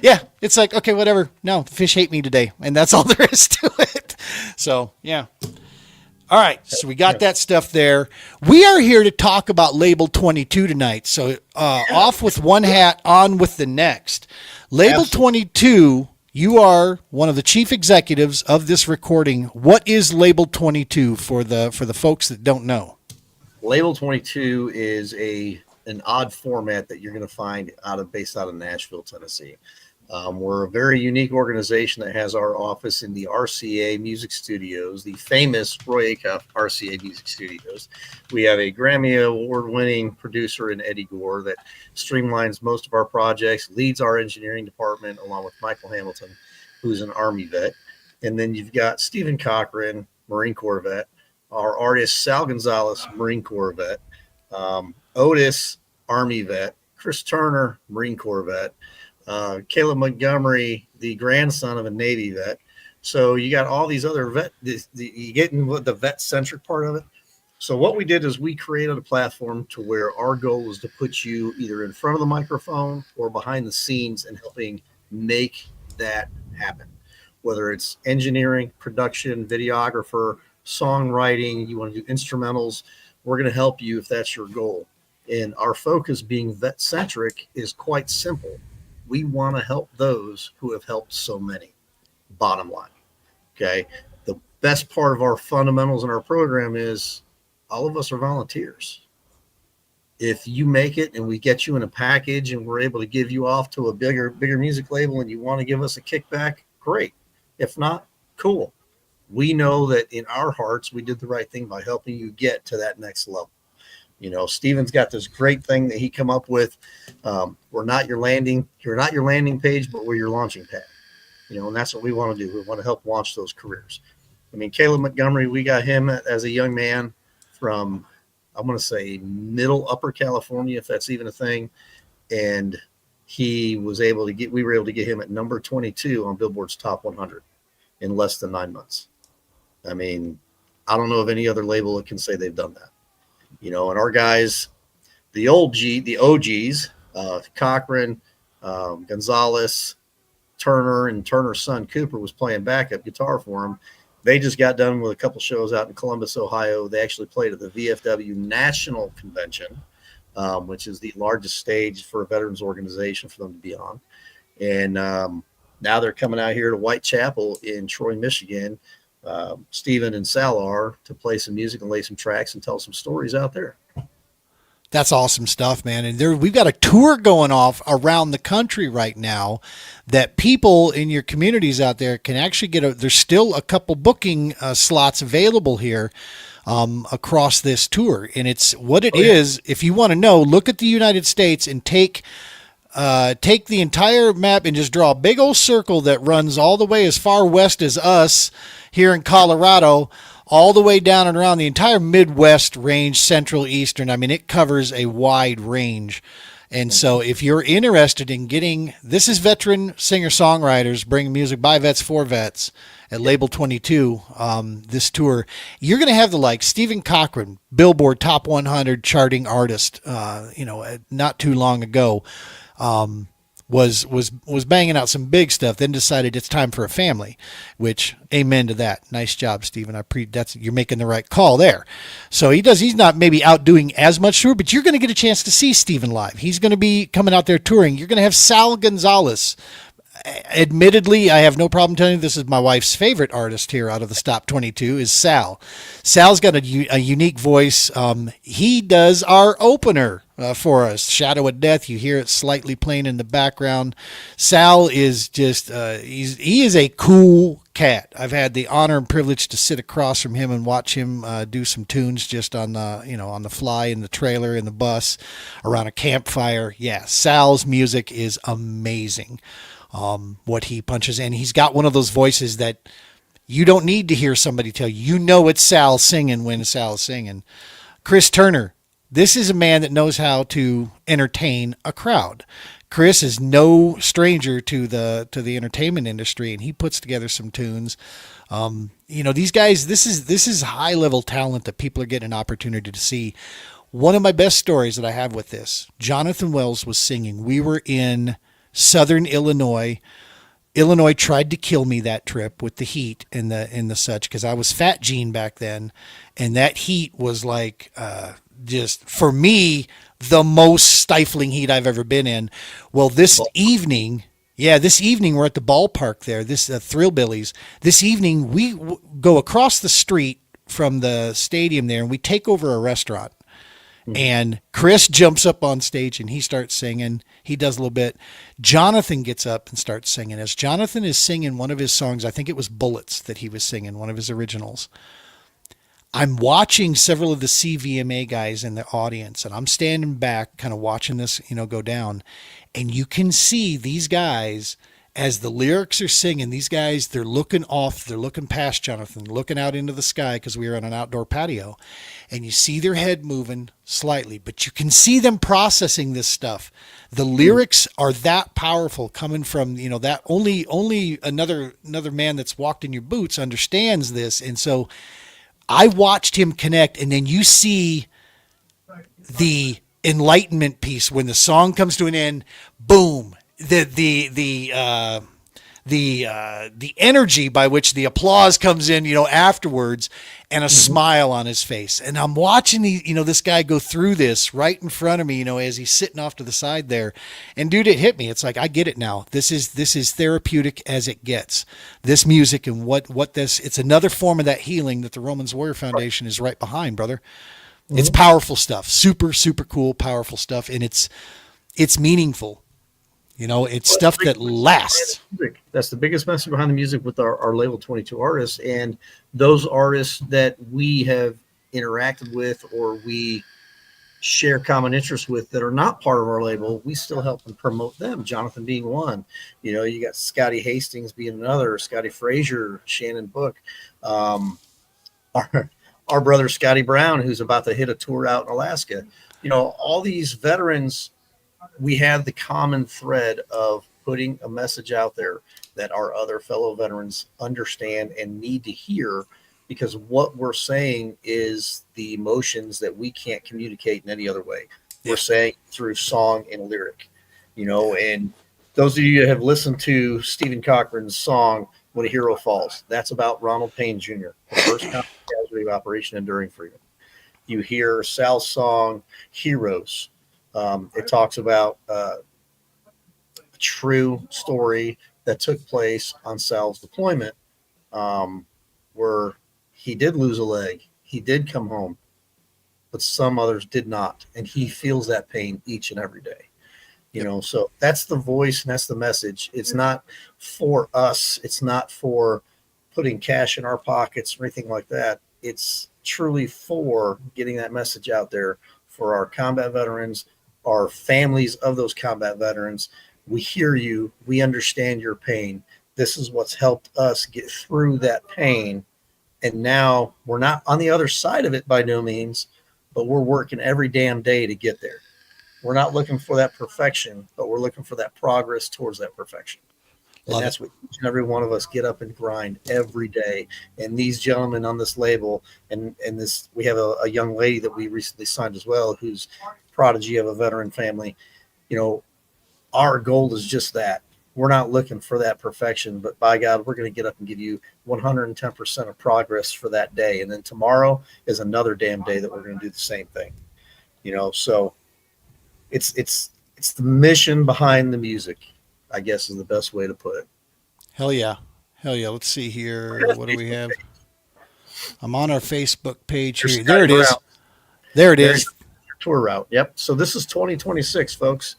Yeah, it's like, okay, whatever. No, the fish hate me today, and that's all there is to it. So, yeah. All right, so we got that stuff there. We are here to talk about Label 22 tonight. So off with one hat, on with the next. Label 22, you are one of the chief executives of this recording. What is Label 22 for the folks that don't know? Label 22 is an odd format that you're going to find based out of Nashville, Tennessee. We're a very unique organization that has our office in the RCA Music Studios, the famous Roy Acuff RCA Music Studios. We have a Grammy Award-winning producer in Eddie Gore that streamlines most of our projects, leads our engineering department, along with Michael Hamilton, who's an Army vet. And then you've got Stephen Cochran, Marine Corps vet, our artist Sal Gonzalez, Marine Corps vet, Otis, Army vet, Chris Turner, Marine Corps vet, Caleb Montgomery, the grandson of a Navy vet. So you got all these other you get in the vet-centric part of it. So what we did is we created a platform to where our goal was to put you either in front of the microphone or behind the scenes and helping make that happen. Whether it's engineering, production, videographer, songwriting, you want to do instrumentals, we're going to help you if that's your goal. And our focus, being vet-centric, is quite simple. We want to help those who have helped so many. Bottom line. Okay. The best part of our fundamentals in our program is all of us are volunteers. If you make it and we get you in a package and we're able to give you off to a bigger music label and you want to give us a kickback, great. If not, cool. We know that in our hearts, we did the right thing by helping you get to that next level. Steven's got this great thing that he come up with. You're not your landing page, but we're your launching pad. And that's what we want to do. We want to help launch those careers. I mean, Caleb Montgomery, we got him as a young man from, I'm going to say, middle upper California, if that's even a thing. And we were able to get him at number 22 on Billboard's Top 100 in less than 9 months. I mean, I don't know of any other label that can say they've done that. And our guys, the OGs, Cochran, Gonzalez, Turner, and Turner's son Cooper was playing backup guitar for him. They just got done with a couple shows out in Columbus, Ohio. They actually played at the VFW National Convention, which is the largest stage for a veterans organization for them to be on. And Now they're coming out here to Whitechapel in Troy, Michigan. Stephen and Sal are to play some music and lay some tracks and tell some stories out there. That's awesome stuff, man. And we've got a tour going off around the country right now that people in your communities out there can actually there's still a couple booking slots available here across this tour. And it's what it is. If you want to know, look at the United States and take the entire map and just draw a big old circle that runs all the way as far west as us here in Colorado, all the way down and around the entire Midwest range, central, eastern. I mean, it covers a wide range. And so if you're interested in this is veteran singer-songwriters bringing music by vets for vets at Label 22, this tour, you're going to have Stephen Cochran, Billboard Top 100 charting artist, not too long ago, was banging out some big stuff, then decided it's time for a family, which amen to that. Nice job, Stephen. You're making the right call there. So he's not maybe out doing as much tour, but you're going to get a chance to see Stephen live. He's going to be coming out there touring. You're going to have Sal Gonzalez. Admittedly, I have no problem telling you this is my wife's favorite artist here out of the Stop 22 is Sal. Sal's got a unique voice. He does our opener for us, Shadow of Death. You hear it slightly playing in the background. Sal is just, he is a cool cat. I've had the honor and privilege to sit across from him and watch him do some tunes just on the fly in the trailer, in the bus, around a campfire. Yeah, Sal's music is amazing. What he punches in. He's got one of those voices that you don't need to hear somebody tell you. You know it's Sal singing when Sal's singing. Chris Turner. This is a man that knows how to entertain a crowd. Chris is no stranger to the entertainment industry, and he puts together some tunes. These guys, this is high level talent that people are getting an opportunity to see. One of my best stories that I have with this, Jonathan Wells was singing. We were in Southern Illinois. Illinois tried to kill me that trip with the heat and the such, because I was Fat Gene back then, and that heat was just for me the most stifling heat I've ever been in. Well, this evening we're at the ballpark there. This Thrillbillies. This evening we go across the street from the stadium there, and we take over a restaurant. And Chris jumps up on stage and he starts singing. He does a little bit. Jonathan gets up and starts singing. As Jonathan is singing one of his songs, I think it was Bullets that he was singing, one of his originals. I'm watching several of the CVMA guys in the audience, and I'm standing back kind of watching this, go down. And you can see these guys, as the lyrics are singing, these guys, they're looking past Jonathan, looking out into the sky, because we were on an outdoor patio. And you see their head moving slightly, but you can see them processing this stuff. The lyrics are that powerful, coming from, that only another man that's walked in your boots understands this. And so I watched him connect, and then you see the enlightenment piece when the song comes to an end. Boom. The energy by which the applause comes in, afterwards, and a smile on his face. And I'm watching this guy go through this right in front of me, as he's sitting off to the side there. And dude, it hit me. It's like, I get it now. This is therapeutic as it gets. This music and it's another form of that healing that the Romans Warrior Foundation is right behind, brother. Mm-hmm. It's powerful stuff. Super, super cool, powerful stuff. And it's meaningful. It's stuff that lasts. That's the biggest message behind the music with our Label 22 artists, and those artists that we have interacted with or we share common interests with that are not part of our label, we still help and promote them. Jonathan being one. You got Scotty Hastings being another, Scotty Frazier, Shannon Book, our brother Scotty Brown, who's about to hit a tour out in Alaska. All these veterans, we have the common thread of putting a message out there that our other fellow veterans understand and need to hear, because what we're saying is the emotions that we can't communicate in any other way. We're saying through song and lyric, and those of you that have listened to Stephen Cochran's song, When a Hero Falls, that's about Ronald Payne Jr., the first casualty of Operation Enduring Freedom. You hear Sal's song, Heroes. It talks about a true story that took place on Sal's deployment, where he did lose a leg. He did come home, but some others did not. And he feels that pain each and every day. So that's the voice and that's the message. It's not for us. It's not for putting cash in our pockets or anything like that. It's truly for getting that message out there for our combat veterans, our families of those combat veterans. We hear you. We understand your pain. This is what's helped us get through that pain. And now we're not on the other side of it by no means, but we're working every damn day to get there. We're not looking for that perfection, but we're looking for that progress towards that perfection. And that's what each and every one of us get up and grind every day. And these gentlemen on this label, and this, we have a young lady that we recently signed as well, who's prodigy of a veteran family. Our goal is just that. We're not looking for that perfection, but by God, we're going to get up and give you 110% of progress for that day. And then tomorrow is another damn day that we're going to do the same thing. So it's the mission behind the music, I guess, is the best way to put it. Hell yeah. Let's see here. What do we have? I'm on our Facebook page here. There it is. There it is. Tour route. Yep. So this is 2026, folks.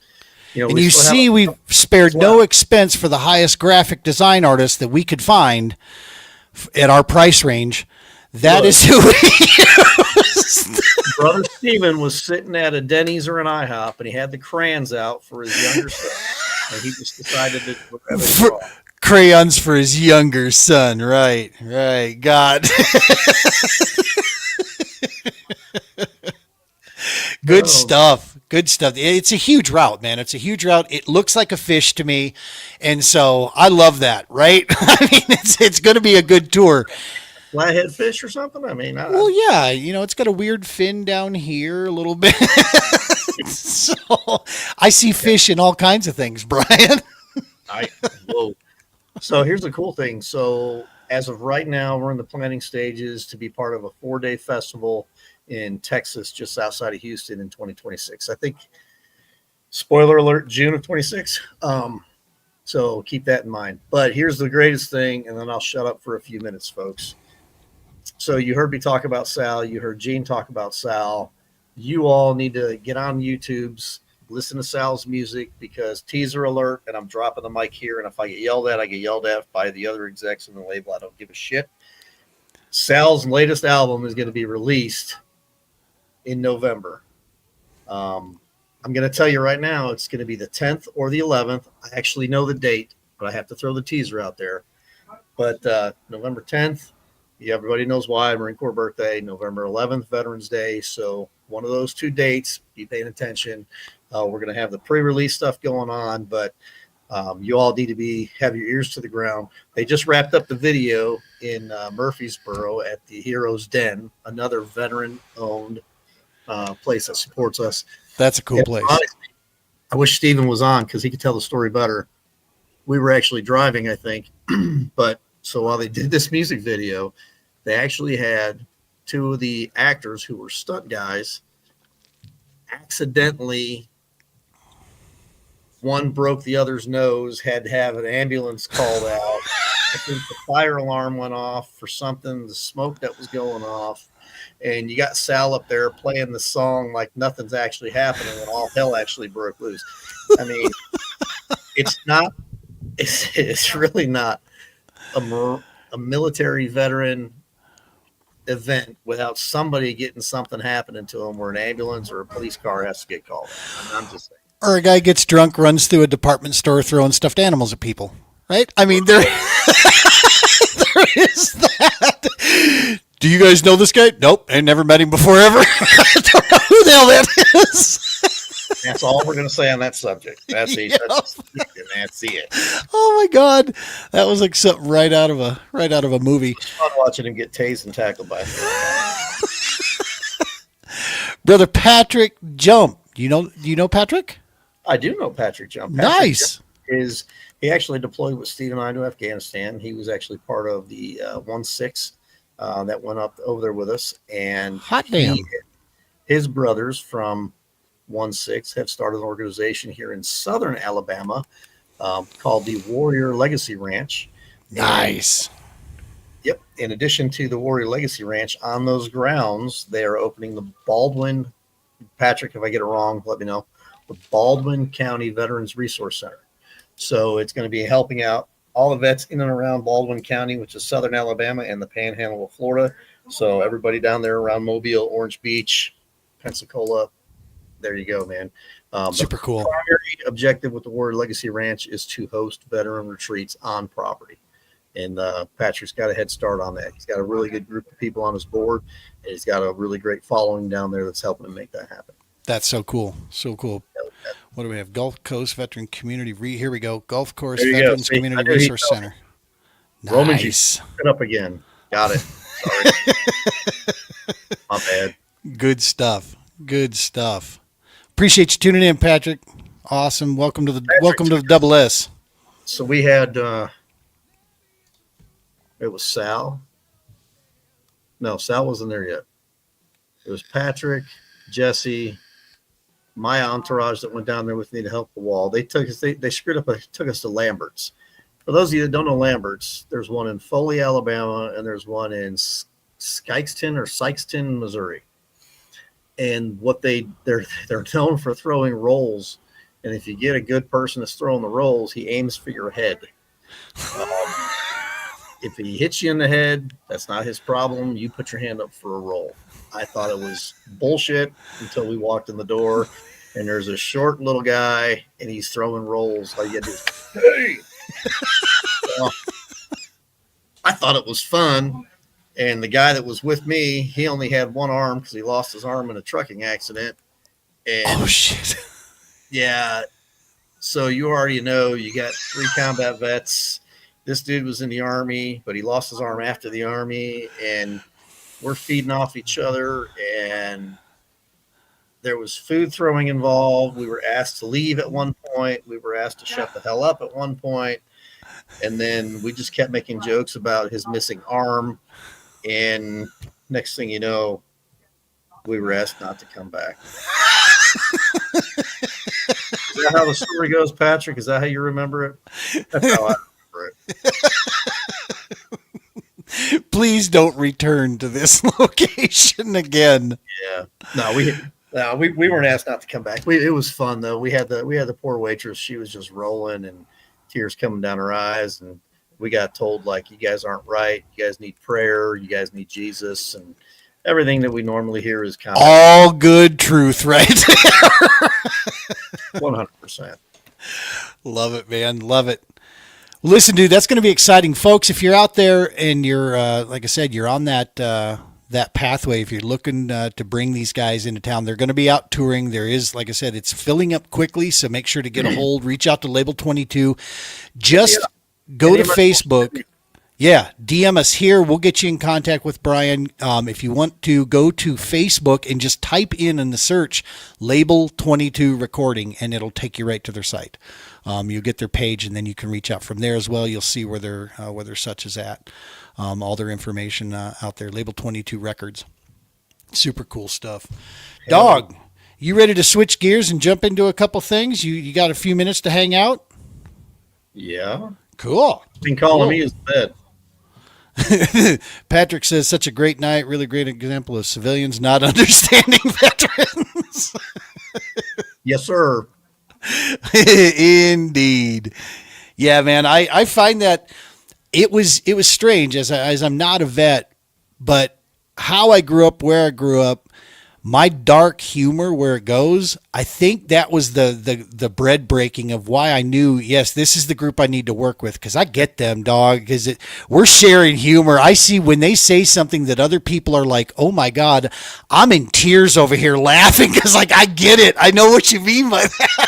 And you see, we've spared no expense for the highest graphic design artist that we could find at our price range. That is who we used. Brother Steven was sitting at a Denny's or an IHOP, and he had the crayons out for his younger son, and he just decided to crayons for his younger son. Right. God. Good stuff. It's a huge route, man. It's a huge route. It looks like a fish to me, and so I love that. Right? I mean, it's going to be a good tour. Flathead fish or something? I mean, well, yeah, it's got a weird fin down here a little bit. So I see fish in all kinds of things, Brian. Whoa. So here's the cool thing. So as of right now, we're in the planning stages to be part of a 4-day festival in Texas, just outside of Houston in 2026. I think, spoiler alert, June of 26. So keep that in mind. But here's the greatest thing, and then I'll shut up for a few minutes, folks. So you heard me talk about Sal. You heard Gene talk about Sal. You all need to get on YouTube's, listen to Sal's music, because teaser alert, and I'm dropping the mic here, and if I get yelled at, I get yelled at by the other execs in the label. I don't give a shit. Sal's latest album is going to be released in November. I'm going to tell you right now, it's going to be the 10th or the 11th. I actually know the date, but I have to throw the teaser out there. But November 10th, everybody knows why, Marine Corps birthday. November 11th, Veterans Day. So one of those two dates, be paying attention. We're going to have the pre-release stuff going on, but you all need to have your ears to the ground. They just wrapped up the video in Murfreesboro at the Heroes Den, another veteran-owned place that supports us. That's a cool place. Honestly, I wish Steven was on because he could tell the story better. We were actually driving, I think, but so while they did this music video, they actually had two of the actors who were stunt guys accidentally, one broke the other's nose, had to have an ambulance called out. I think the fire alarm went off for something, the smoke that was going off. And you got Sal up there playing the song like nothing's actually happening, and all hell actually broke loose. I mean, it's really not a military veteran event without somebody getting something happening to them, where an ambulance or a police car has to get called out. I'm just saying. Or a guy gets drunk, runs through a department store throwing stuffed animals at people, right? I mean, there is that. Do you guys know this guy? Nope, I never met him before ever. I don't know who the hell that is. That's all we're going to say on that subject. That's it. Yep. That's it. Oh my God, that was like something right out of a movie. It's fun watching him get tased and tackled by Brother Patrick Jump. Do you know Patrick? I do know Patrick Jump. Nice. He actually deployed with Steve and I to Afghanistan. He was actually part of the 1-6 that went up over there with us. And hot damn. His brothers from 1-6 have started an organization here in southern Alabama called the Warrior Legacy Ranch. Nice. Yep. In addition to the Warrior Legacy Ranch, on those grounds, they are opening the Baldwin, Patrick, if I get it wrong, let me know, the Baldwin County Veterans Resource Center. So it's going to be helping out all the vets in and around Baldwin County, which is southern Alabama and the panhandle of Florida. So everybody down there around Mobile, Orange Beach, Pensacola, there you go, man. Super cool. The primary objective with the Warrior Legacy Ranch is to host veteran retreats on property. And Patrick's got a head start on that. He's got a really good group of people on his board, and he's got a really great following down there that's helping him make that happen. That's so cool. So cool. What do we have? Gulf Coast Veteran Community. Here we go. Gulf Coast Veterans Community Resource Center. Roman, Nice. It up again. Got it. Sorry. My bad. Good stuff. Good stuff. Appreciate you tuning in, Patrick. Awesome. Welcome to the Double S. So we had it was Sal. No, Sal wasn't there yet. It was Patrick, Jesse, my entourage that went down there with me to help the wall. They took us. They screwed up. Took us to Lambert's. For those of you that don't know Lambert's, there's one in Foley, Alabama, and there's one in Sykeston, Missouri. And what they're known for throwing rolls. And if you get a good person that's throwing the rolls, he aims for your head. If he hits you in the head, that's not his problem. You put your hand up for a roll. I thought it was bullshit until we walked in the door, and there's a short little guy, and he's throwing rolls. All you gotta do is, hey! I thought it was fun, and the guy that was with me, he only had one arm because he lost his arm in a trucking accident. And oh, shit. Yeah, so you already know you got 3 combat vets. This dude was in the Army, but he lost his arm after the Army, and we're feeding off each other, and there was food throwing involved. We were asked to leave at one point. We were asked to shut the hell up at one point, and then we just kept making jokes about his missing arm, and next thing you know, we were asked not to come back. Is that how the story goes, Patrick? Is that how you remember it? That's how I remember it. Please don't return to this location again. Yeah. No, we weren't asked not to come back. It was fun though. We had the poor waitress. She was just rolling and tears coming down her eyes, and we got told like, you guys aren't right. You guys need prayer. You guys need Jesus, and everything that we normally hear is kind of all good truth, right? 100%. Love it, man. Love it. Listen, dude, that's going to be exciting, folks. If you're out there and you're, like I said, you're on that pathway. If you're looking to bring these guys into town, they're going to be out touring. There is, like I said, it's filling up quickly, so make sure to get a hold. Reach out to Label 22. Just go to Facebook. Yeah, DM us here. We'll get you in contact with Brian. If you want to go to Facebook and just type in the search Label 22 Recording, and it'll take you right to their site. You'll get their page, and then you can reach out from there as well. You'll see where their such is at. All their information out there. Label 22 Records. Super cool stuff. Dog, you ready to switch gears and jump into a couple things? You got a few minutes to hang out? Yeah. Cool. Been calling me his bed. Patrick says, such a great night, really great example of civilians not understanding veterans. Yes, sir. Indeed. Yeah, man, I find that it was strange as I'm not a vet, but how I grew up, where I grew up, my dark humor, where it goes, I think that was the bread breaking of why I knew, yes, this is the group I need to work with, because I get them, dog, because we're sharing humor. I see when they say something that other people are like, oh my God, I'm in tears over here laughing because like, I get it. I know what you mean by that.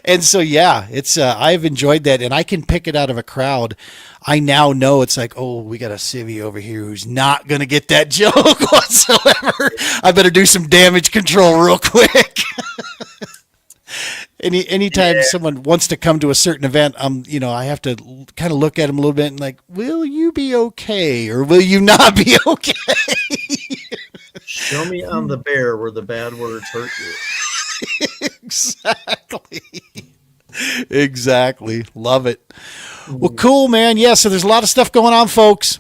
And so, yeah, it's I've enjoyed that, and I can pick it out of a crowd. I now know it's like, oh, we got a civvy over here who's not going to get that joke whatsoever. I better do some damage control real quick. Anytime someone wants to come to a certain event, I have to kind of look at them a little bit and like, will you be okay or will you not be okay? Show me on the bear where the bad words hurt you. Exactly. Exactly. Love it. Well, cool, man. Yeah, so there's a lot of stuff going on, folks.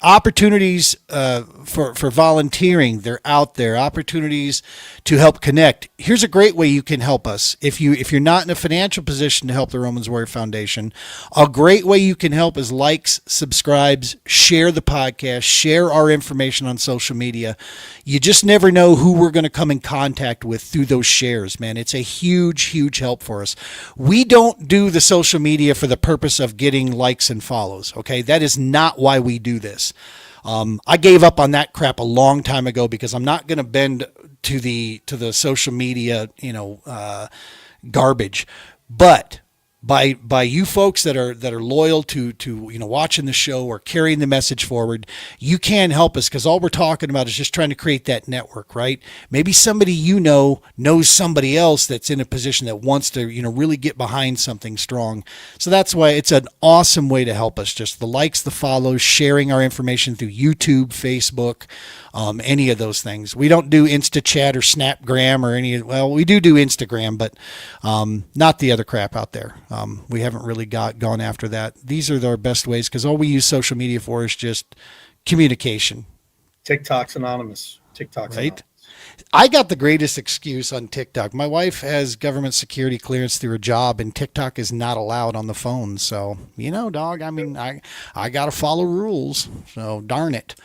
Opportunities for volunteering, they're out there. Opportunities to help connect. Here's a great way you can help us. If you're not in a financial position to help the Romans Warrior Foundation, a great way you can help is likes, subscribes, share the podcast, share our information on social media. You just never know who we're going to come in contact with through those shares, man. It's a huge help for us. We don't do the social media for the purpose of getting likes and follows, okay? That is not why we do this. I gave up on that crap a long time ago because I'm not going to bend to the social media, garbage. But by you folks that are loyal to watching the show or carrying the message forward, you can help us, because all we're talking about is just trying to create that network, right? Maybe somebody knows somebody else that's in a position that wants to really get behind something strong. So that's why it's an awesome way to help us. Just the likes, the follows, sharing our information through YouTube, Facebook, any of those things. We don't do InstaChat or Snapgram or any. Well, we do Instagram, but not the other crap out there. We haven't really gone after that. These are our best ways, because all we use social media for is just communication. TikTok's anonymous. TikTok's right. anonymous. I got the greatest excuse on TikTok. My wife has government security clearance through her job, and TikTok is not allowed on the phone. So, dog, I mean, I got to follow rules. So, darn it.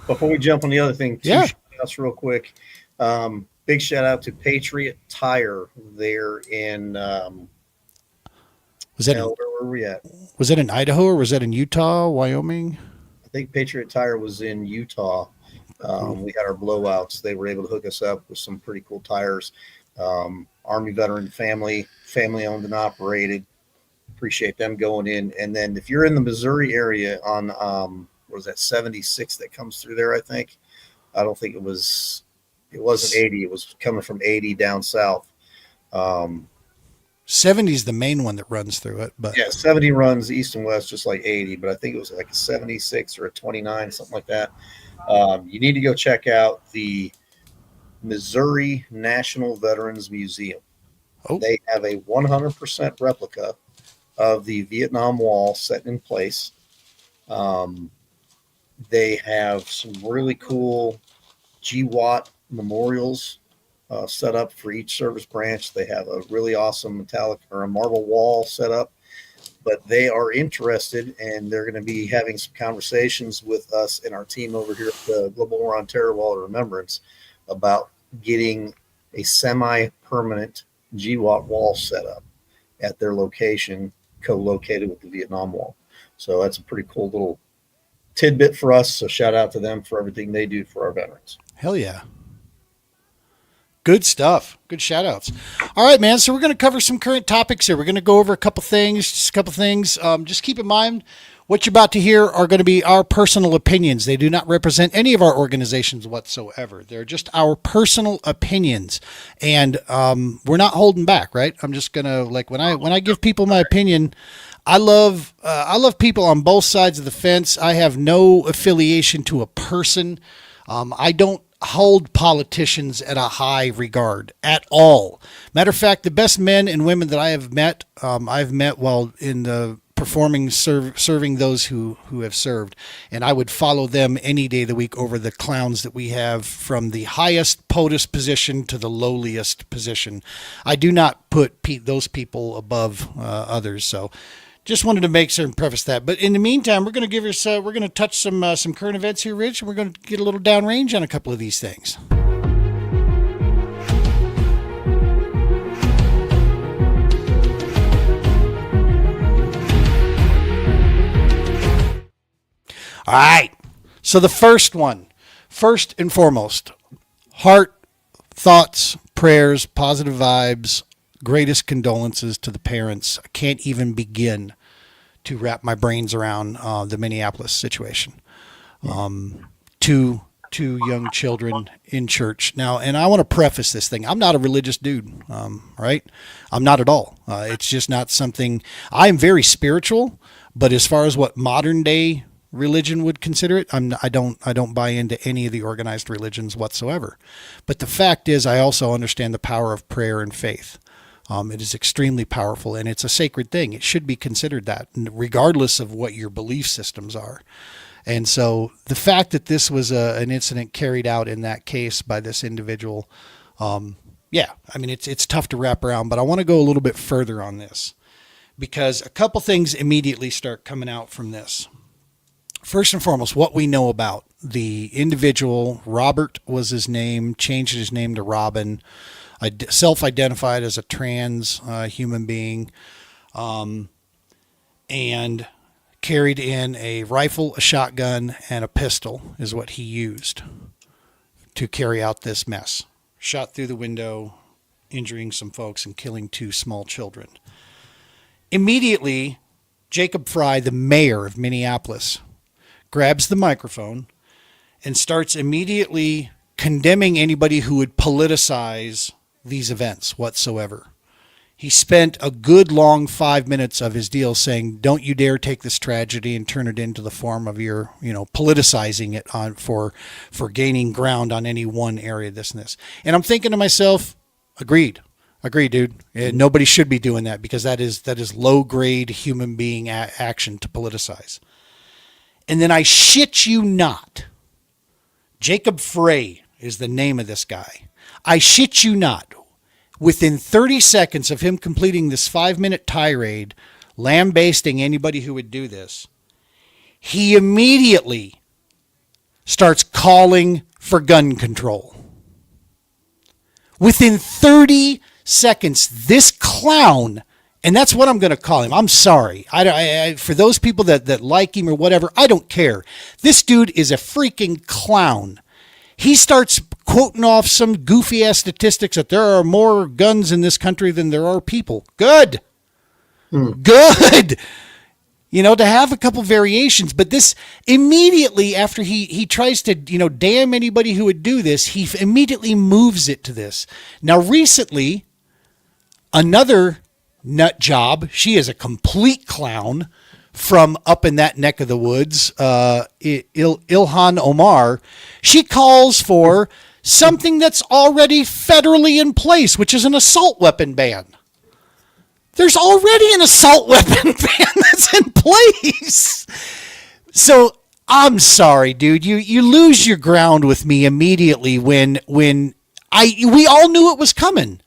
Before we jump on the other thing, yeah. Shout-outs real quick. Big shout out to Patriot Tire there in where were we at? Was that in Idaho or was that in Utah, Wyoming? I think Patriot Tire was in Utah. We had our blowouts. They were able to hook us up with some pretty cool tires. Army veteran family owned and operated. Appreciate them going in. And then if you're in the Missouri area on what was that 76 that comes through there, I think. I don't think it wasn't 80. It was coming from 80 down south. 70 is the main one that runs through it, but 70 runs east and west just like 80, but I think it was like a 76 or a 29, something like that. You need to go check out the Missouri National Veterans Museum. Oh. They have a 100% replica of the Vietnam Wall set in place. They have some really cool GWAT memorials set up for each service branch. They have a really awesome metallic or a marble wall set up, but they are interested, and they're going to be having some conversations with us and our team over here at the Global War on Terror Wall of Remembrance about getting a semi-permanent GWAT wall set up at their location, co-located with the Vietnam Wall. So that's a pretty cool little tidbit for us. So shout out to them for everything they do for our veterans. Hell yeah. Good stuff. Good shout outs. All right, man. So we're going to cover some current topics here. We're going to go over a couple things. Just keep in mind what you're about to hear are going to be our personal opinions. They do not represent any of our organizations whatsoever. They're just our personal opinions. And we're not holding back, right? I'm just going to, like, when I give people my opinion, I love people on both sides of the fence. I have no affiliation to a person. I don't hold politicians at a high regard at all. Matter of fact, the best men and women that I have met, I've met while in the serving those who have served, and I would follow them any day of the week over the clowns that we have from the highest POTUS position to the lowliest position. I do not put those people above others. So just wanted to make sure and preface that. But in the meantime, we're going to touch some current events here, Rich, and we're going to get a little downrange on a couple of these things. All right. So the first and foremost, heart, thoughts, prayers, positive vibes, greatest condolences to the parents. I can't even begin to wrap my brains around the Minneapolis situation. Two young children in church. Now, and I want to preface this thing. I'm not a religious dude, right? I'm not at all. It's just not something. I'm very spiritual, but as far as what modern day religion would consider it, I don't buy into any of the organized religions whatsoever. But the fact is, I also understand the power of prayer and faith. It is extremely powerful, and it's a sacred thing. It should be considered that, regardless of what your belief systems are. And so the fact that this was an incident carried out in that case by this individual, yeah, I mean, it's tough to wrap around, but I want to go a little bit further on this because a couple things immediately start coming out from this. First and foremost, what we know about the individual, Robert was his name, changed his name to Robin, self-identified as a trans human being, and carried in a rifle, a shotgun, and a pistol is what he used to carry out this mess. Shot through the window, injuring some folks and killing 2 small children. Immediately, Jacob Fry, the mayor of Minneapolis, grabs the microphone and starts immediately condemning anybody who would politicize these events whatsoever. He spent a good long 5 minutes of his deal saying, don't you dare take this tragedy and turn it into the form of your, politicizing it on for gaining ground on any one area, this and this. And I'm thinking to myself, agreed, dude. Nobody should be doing that because that is low grade human being action to politicize. And then I shit you not, Jacob Frey is the name of this guy. I shit you not. Within 30 seconds of him completing this 5-minute tirade, lambasting anybody who would do this, he immediately starts calling for gun control. Within 30 seconds, this clown, and that's what I'm going to call him. I'm sorry. I for those people that like him or whatever, I don't care. This dude is a freaking clown. He starts quoting off some goofy ass statistics that there are more guns in this country than there are people. Good. Good. To have a couple variations, but this immediately after he tries to, damn anybody who would do this, he immediately moves it to this. Now, recently, another nut job, she is a complete clown from up in that neck of the woods, Ilhan Omar, she calls for something that's already federally in place, which is an assault weapon ban. There's already an assault weapon ban that's in place. So I'm sorry, dude. You lose your ground with me immediately when we all knew it was coming.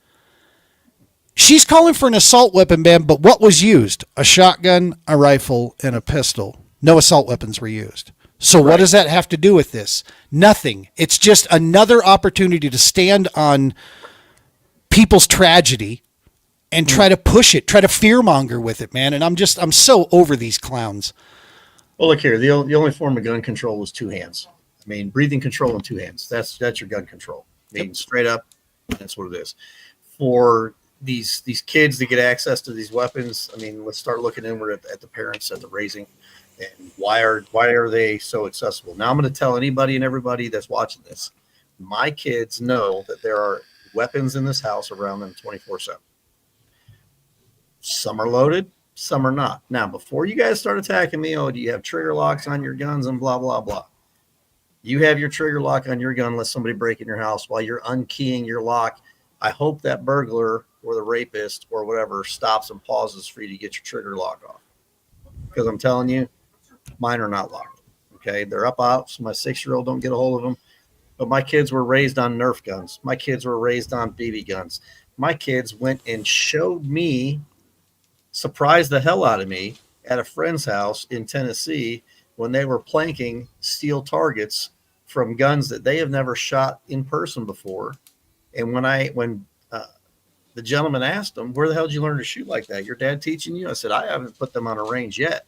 She's calling for an assault weapon ban, but what was used? A shotgun, a rifle, and a pistol. No assault weapons were used. So What does that have to do with this? Nothing. It's just another opportunity to stand on people's tragedy and try to push it, try to fearmonger with it, man. And I'm so over these clowns. Well, look here. The only form of gun control was 2 hands. I mean, breathing control in 2 hands. That's your gun control. I mean, straight up, that's what it is. For these kids to get access to these weapons, I mean, let's start looking inward at the parents, at the raising, and why are they so accessible? Now, I'm going to tell anybody and everybody that's watching this, my kids know that there are weapons in this house around them 24/7. Some are loaded, some are not. Now, before you guys start attacking me, do you have trigger locks on your guns and blah, blah, blah. You have your trigger lock on your gun unless somebody break in your house while you're unkeying your lock. I hope that burglar or the rapist or whatever stops and pauses for you to get your trigger lock off. Because I'm telling you, mine are not locked. Okay, they're up out, so my 6-year-old don't get a hold of them. But my kids were raised on Nerf guns. My kids were raised on BB guns. My kids went and showed me, surprised the hell out of me at a friend's house in Tennessee when they were planking steel targets from guns that they have never shot in person before. And when the gentleman asked them, where the hell did you learn to shoot like that? Your dad teaching you? I said, I haven't put them on a range yet.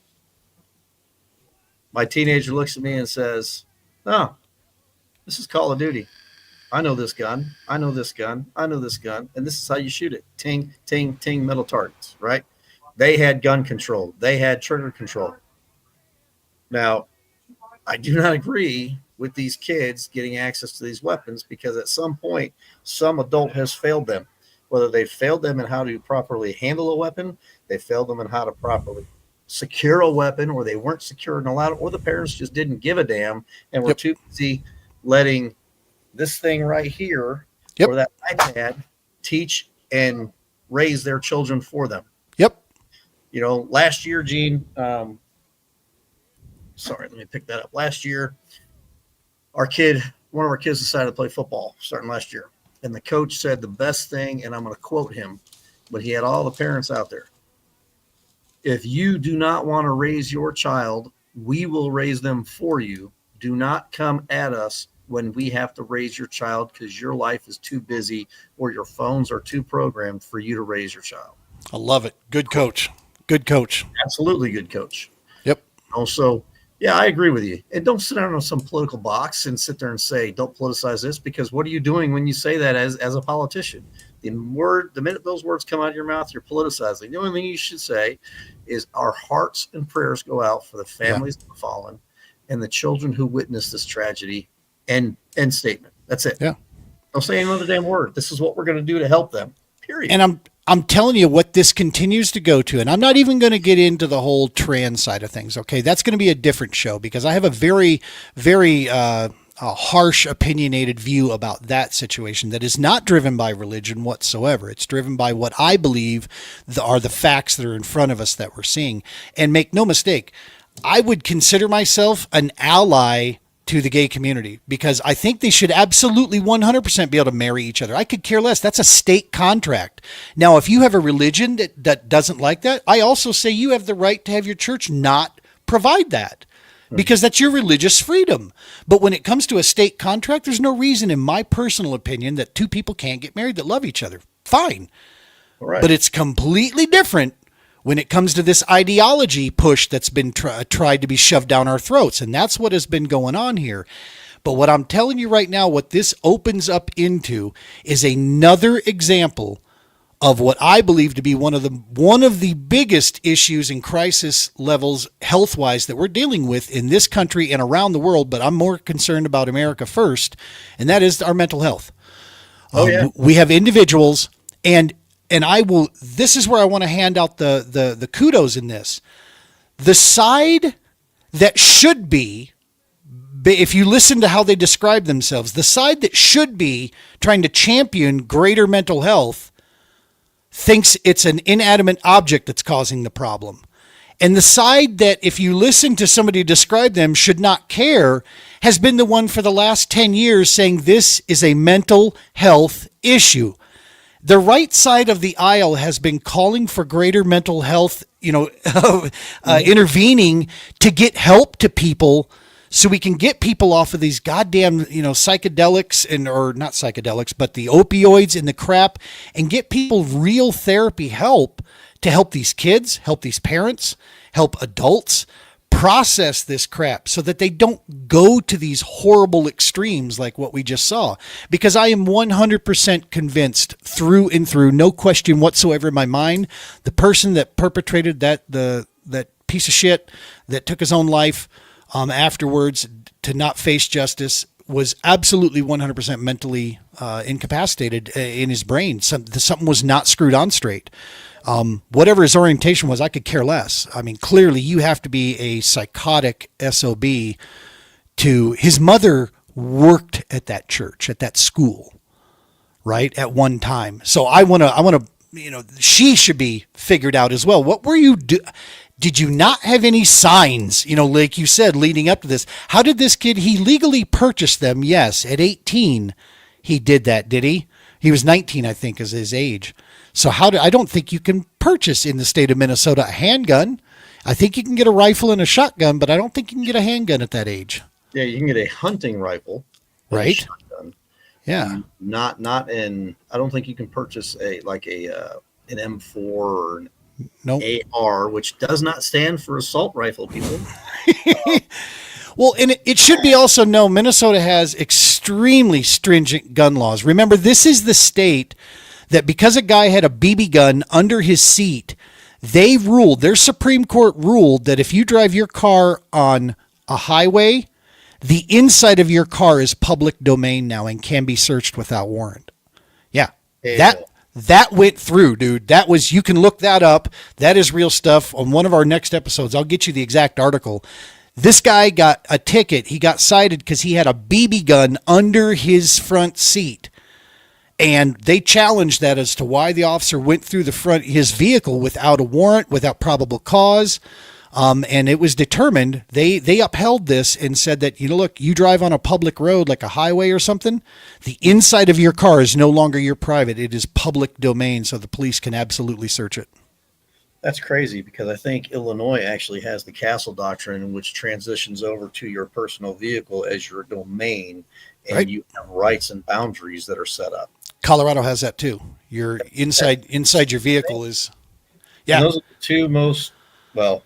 My teenager looks at me and says, oh, this is Call of Duty. I know this gun. I know this gun. I know this gun. And this is how you shoot it. Ting, ting, ting, metal targets, right? They had gun control. They had trigger control. Now, I do not agree with these kids getting access to these weapons because at some point, some adult has failed them. Whether they failed them in how to properly handle a weapon, they failed them in how to properly secure a weapon, or they weren't secure and allowed, or the parents just didn't give a damn and were too busy letting this thing right here or that iPad teach and raise their children for them. Yep. You know, last year, Gene, sorry, let me pick that up. Last year, one of our kids decided to play football starting last year. And the coach said the best thing, and I'm going to quote him, but he had all the parents out there. If you do not want to raise your child, we will raise them for you. Do not come at us when we have to raise your child because your life is too busy or your phones are too programmed for you to raise your child. I love it. Good coach. Good coach. Absolutely good coach. Yep. Also, yeah, I agree with you. And don't sit down on some political box and sit there and say, don't politicize this, because what are you doing when you say that as a politician? The minute those words come out of your mouth, you're politicizing. The only thing you should say is our hearts and prayers go out for the families of the fallen and the children who witnessed this tragedy. End statement. That's it. Yeah. Don't say another damn word. This is what we're going to do to help them. Period. And I'm telling you what this continues to go to, and I'm not even going to get into the whole trans side of things. Okay, that's going to be a different show because I have a very, very harsh, opinionated view about that situation that is not driven by religion whatsoever. It's driven by what I believe are the facts that are in front of us that we're seeing. And make no mistake, I would consider myself an ally to the gay community because I think they should absolutely 100% be able to marry each other. I could care less. That's a state contract. Now, if you have a religion that doesn't like that, I also say you have the right to have your church not provide that because that's your religious freedom. But when it comes to a state contract, there's no reason, in my personal opinion, that two people can't get married that love each other. Fine. All right. But it's completely different when it comes to this ideology push that's been tried to be shoved down our throats. And that's what has been going on here. But what I'm telling you right now, what this opens up into is another example of what I believe to be one of the biggest issues and crisis levels health-wise that we're dealing with in this country and around the world. But I'm more concerned about America first, and that is our mental health. Yeah. We have individuals, and this is where I want to hand out the kudos in this. The side that should be, if you listen to how they describe themselves, the side that should be trying to champion greater mental health thinks it's an inanimate object that's causing the problem. And the side that, if you listen to somebody describe them, should not care, has been the one for the last 10 years saying this is a mental health issue. The right side of the aisle has been calling for greater mental health, intervening to get help to people so we can get people off of these goddamn, psychedelics or not psychedelics, but the opioids and the crap, and get people real therapy help to help these kids, help these parents, help adults process this crap so that they don't go to these horrible extremes like what we just saw. Because I am 100% convinced through and through, no question whatsoever in my mind, the person that perpetrated that piece of shit that took his own life afterwards to not face justice was absolutely 100% mentally incapacitated in his brain. Something was not screwed on straight. Whatever his orientation was, I could care less. I mean, clearly you have to be a psychotic SOB his mother worked at that church, at that school, right? At one time. So I want to, she should be figured out as well. What were you did you not have any signs, like you said, leading up to this? How did this kid, he legally purchased them? Yes. At 18, he did that, did he? He was 19, I think, is his age. So I don't think you can purchase in the state of Minnesota a handgun. I think you can get a rifle and a shotgun, but I don't think you can get a handgun at that age. Yeah, you can get a hunting rifle. Right. Shotgun. Yeah. I don't think you can purchase an M4 or an AR, which does not stand for assault rifle, people. Well, and it should be also known, Minnesota has extremely stringent gun laws. Remember, this is the state that because a guy had a BB gun under his seat, their Supreme Court ruled that if you drive your car on a highway, the inside of your car is public domain now and can be searched without warrant. Yeah. That went through, dude. You can look that up. That is real stuff. On one of our next episodes, I'll get you the exact article. This guy got a ticket. He got cited because he had a BB gun under his front seat. And they challenged that as to why the officer went through the front his vehicle without a warrant, without probable cause. And it was determined, they upheld this and said that, look, you drive on a public road like a highway or something, the inside of your car is no longer your private. It is public domain, so the police can absolutely search it. That's crazy because I think Illinois actually has the castle doctrine, which transitions over to your personal vehicle as your domain, and Right. you have rights and boundaries that are set up. Colorado has that too. Your inside your vehicle is, yeah. And those are the two most, well,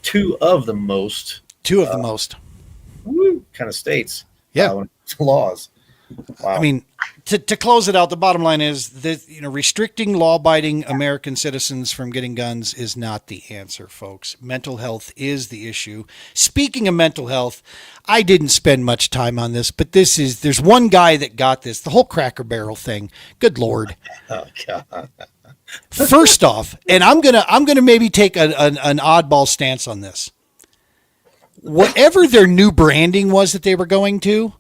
two of the most kind of states. Yeah. When it comes to laws. Wow. I mean, to close it out, the bottom line is that, restricting law-abiding American citizens from getting guns is not the answer, folks. Mental health is the issue. Speaking of mental health, I didn't spend much time on this, but there's one guy that got this, the whole Cracker Barrel thing. Good Lord. Oh, God. First off, and I'm gonna maybe take an oddball stance on this. Whatever their new branding was that they were going to,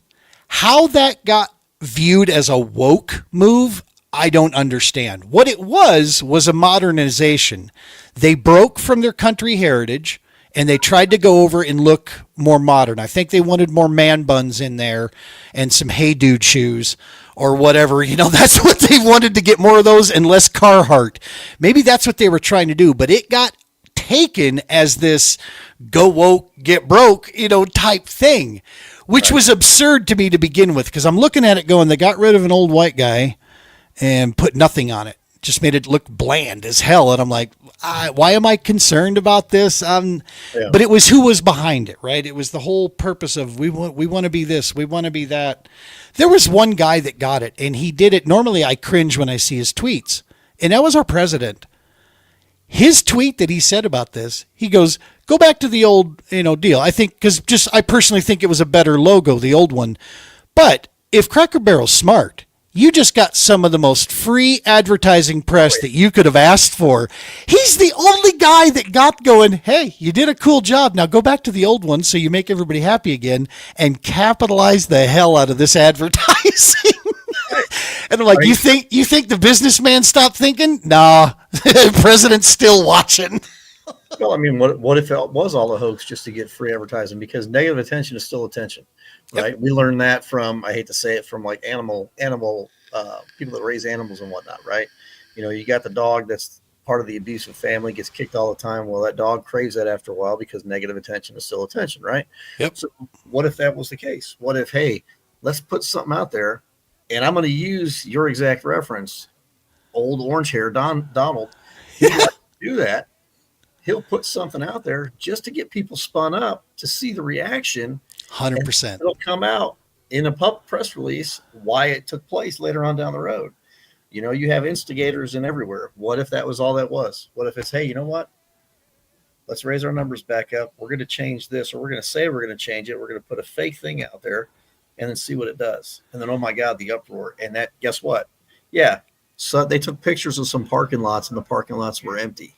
how that got viewed as a woke move, I don't understand. What it was a modernization. They broke from their country heritage and they tried to go over and look more modern. I think they wanted more man buns in there and some Hey Dude shoes or whatever. That's what they wanted, to get more of those and less Carhartt. Maybe that's what they were trying to do, but it got taken as this go woke, get broke, type thing, which was absurd to me to begin with, because I'm looking at it going, they got rid of an old white guy and put nothing on it. Just made it look bland as hell. And I'm like, why am I concerned about this? But it was who was behind it, right? It was the whole purpose of we want to be this, we want to be that. There was one guy that got it, and he did it. Normally I cringe when I see his tweets, and that was our president. His tweet that he said about this, he goes, go back to the old, deal. I think, because I personally think it was a better logo, the old one. But if Cracker Barrel's smart, you just got some of the most free advertising press that you could have asked for. He's the only guy that got going, hey, you did a cool job. Now go back to the old one so you make everybody happy again and capitalize the hell out of this advertising. And I'm like, you think the businessman stopped thinking? Nah, president's still watching. Well, I mean, what if it was all a hoax just to get free advertising? Because negative attention is still attention, right? Yep. We learned that from, I hate to say it, from like animal people that raise animals and whatnot, right? You got the dog that's part of the abusive family, gets kicked all the time. Well, that dog craves that after a while because negative attention is still attention, right? Yep. So what if that was the case? What if, hey, let's put something out there, and I'm going to use your exact reference, old orange hair Donald. Yeah. Do that. He'll put something out there just to get people spun up to see the reaction. 100%. It'll come out in a press release why it took place later on down the road. You have instigators in everywhere. What if that was all that was? What if it's, hey, you know what? Let's raise our numbers back up. We're going to change this, or we're going to say we're going to change it. We're going to put a fake thing out there and then see what it does. And then, oh my God, the uproar. And that, guess what? Yeah. So they took pictures of some parking lots, and the parking lots were empty.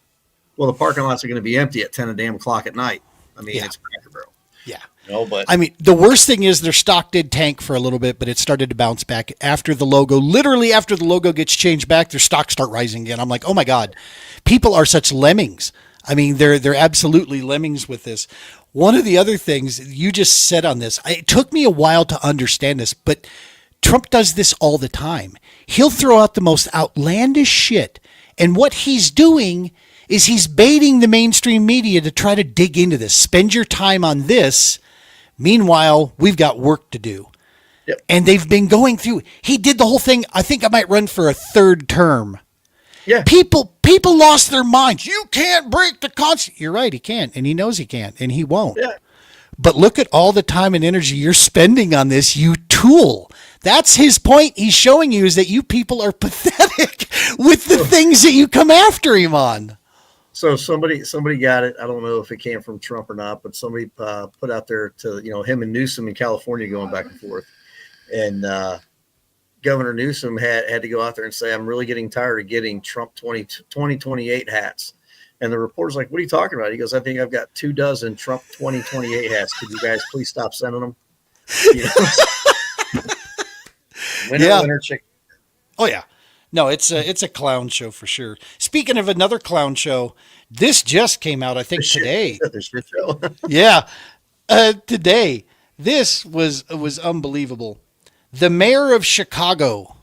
Well, the parking lots are going to be empty at 10 o'clock at night. I mean, It's Cracker Barrel. Yeah. But I mean, the worst thing is their stock did tank for a little bit, but it started to bounce back after the logo. Literally after the logo gets changed back, their stocks start rising again. I'm like, oh my God, people are such lemmings. I mean, they're absolutely lemmings with this. One of the other things you just said on this, it took me a while to understand this, but Trump does this all the time. He'll throw out the most outlandish shit. And what he's doing is he's baiting the mainstream media to try to dig into this. Spend your time on this. Meanwhile, we've got work to do. Yep. And they've been going through. He did the whole thing. I think I might run for a third term. Yeah. People lost their minds. You can't break the Constitution. You're right, he can't. And he knows he can't. And he won't. Yeah. But look at all the time and energy you're spending on this, you tool. That's his point. He's showing you is that you people are pathetic with the things that you come after him on. So somebody got it. I don't know if it came from Trump or not, but somebody put out there to, him and Newsom in California going back and forth. And Governor Newsom had to go out there and say, I'm really getting tired of getting Trump 2028 hats. And the reporter's like, what are you talking about? He goes, I think I've got 24 Trump 2028 hats. Could you guys please stop sending them? Winner chicken. Oh yeah. No, it's a clown show for sure. Speaking of another clown show, this just came out I The think shit, today. the shit show. Yeah. Today. This was unbelievable. The mayor of Chicago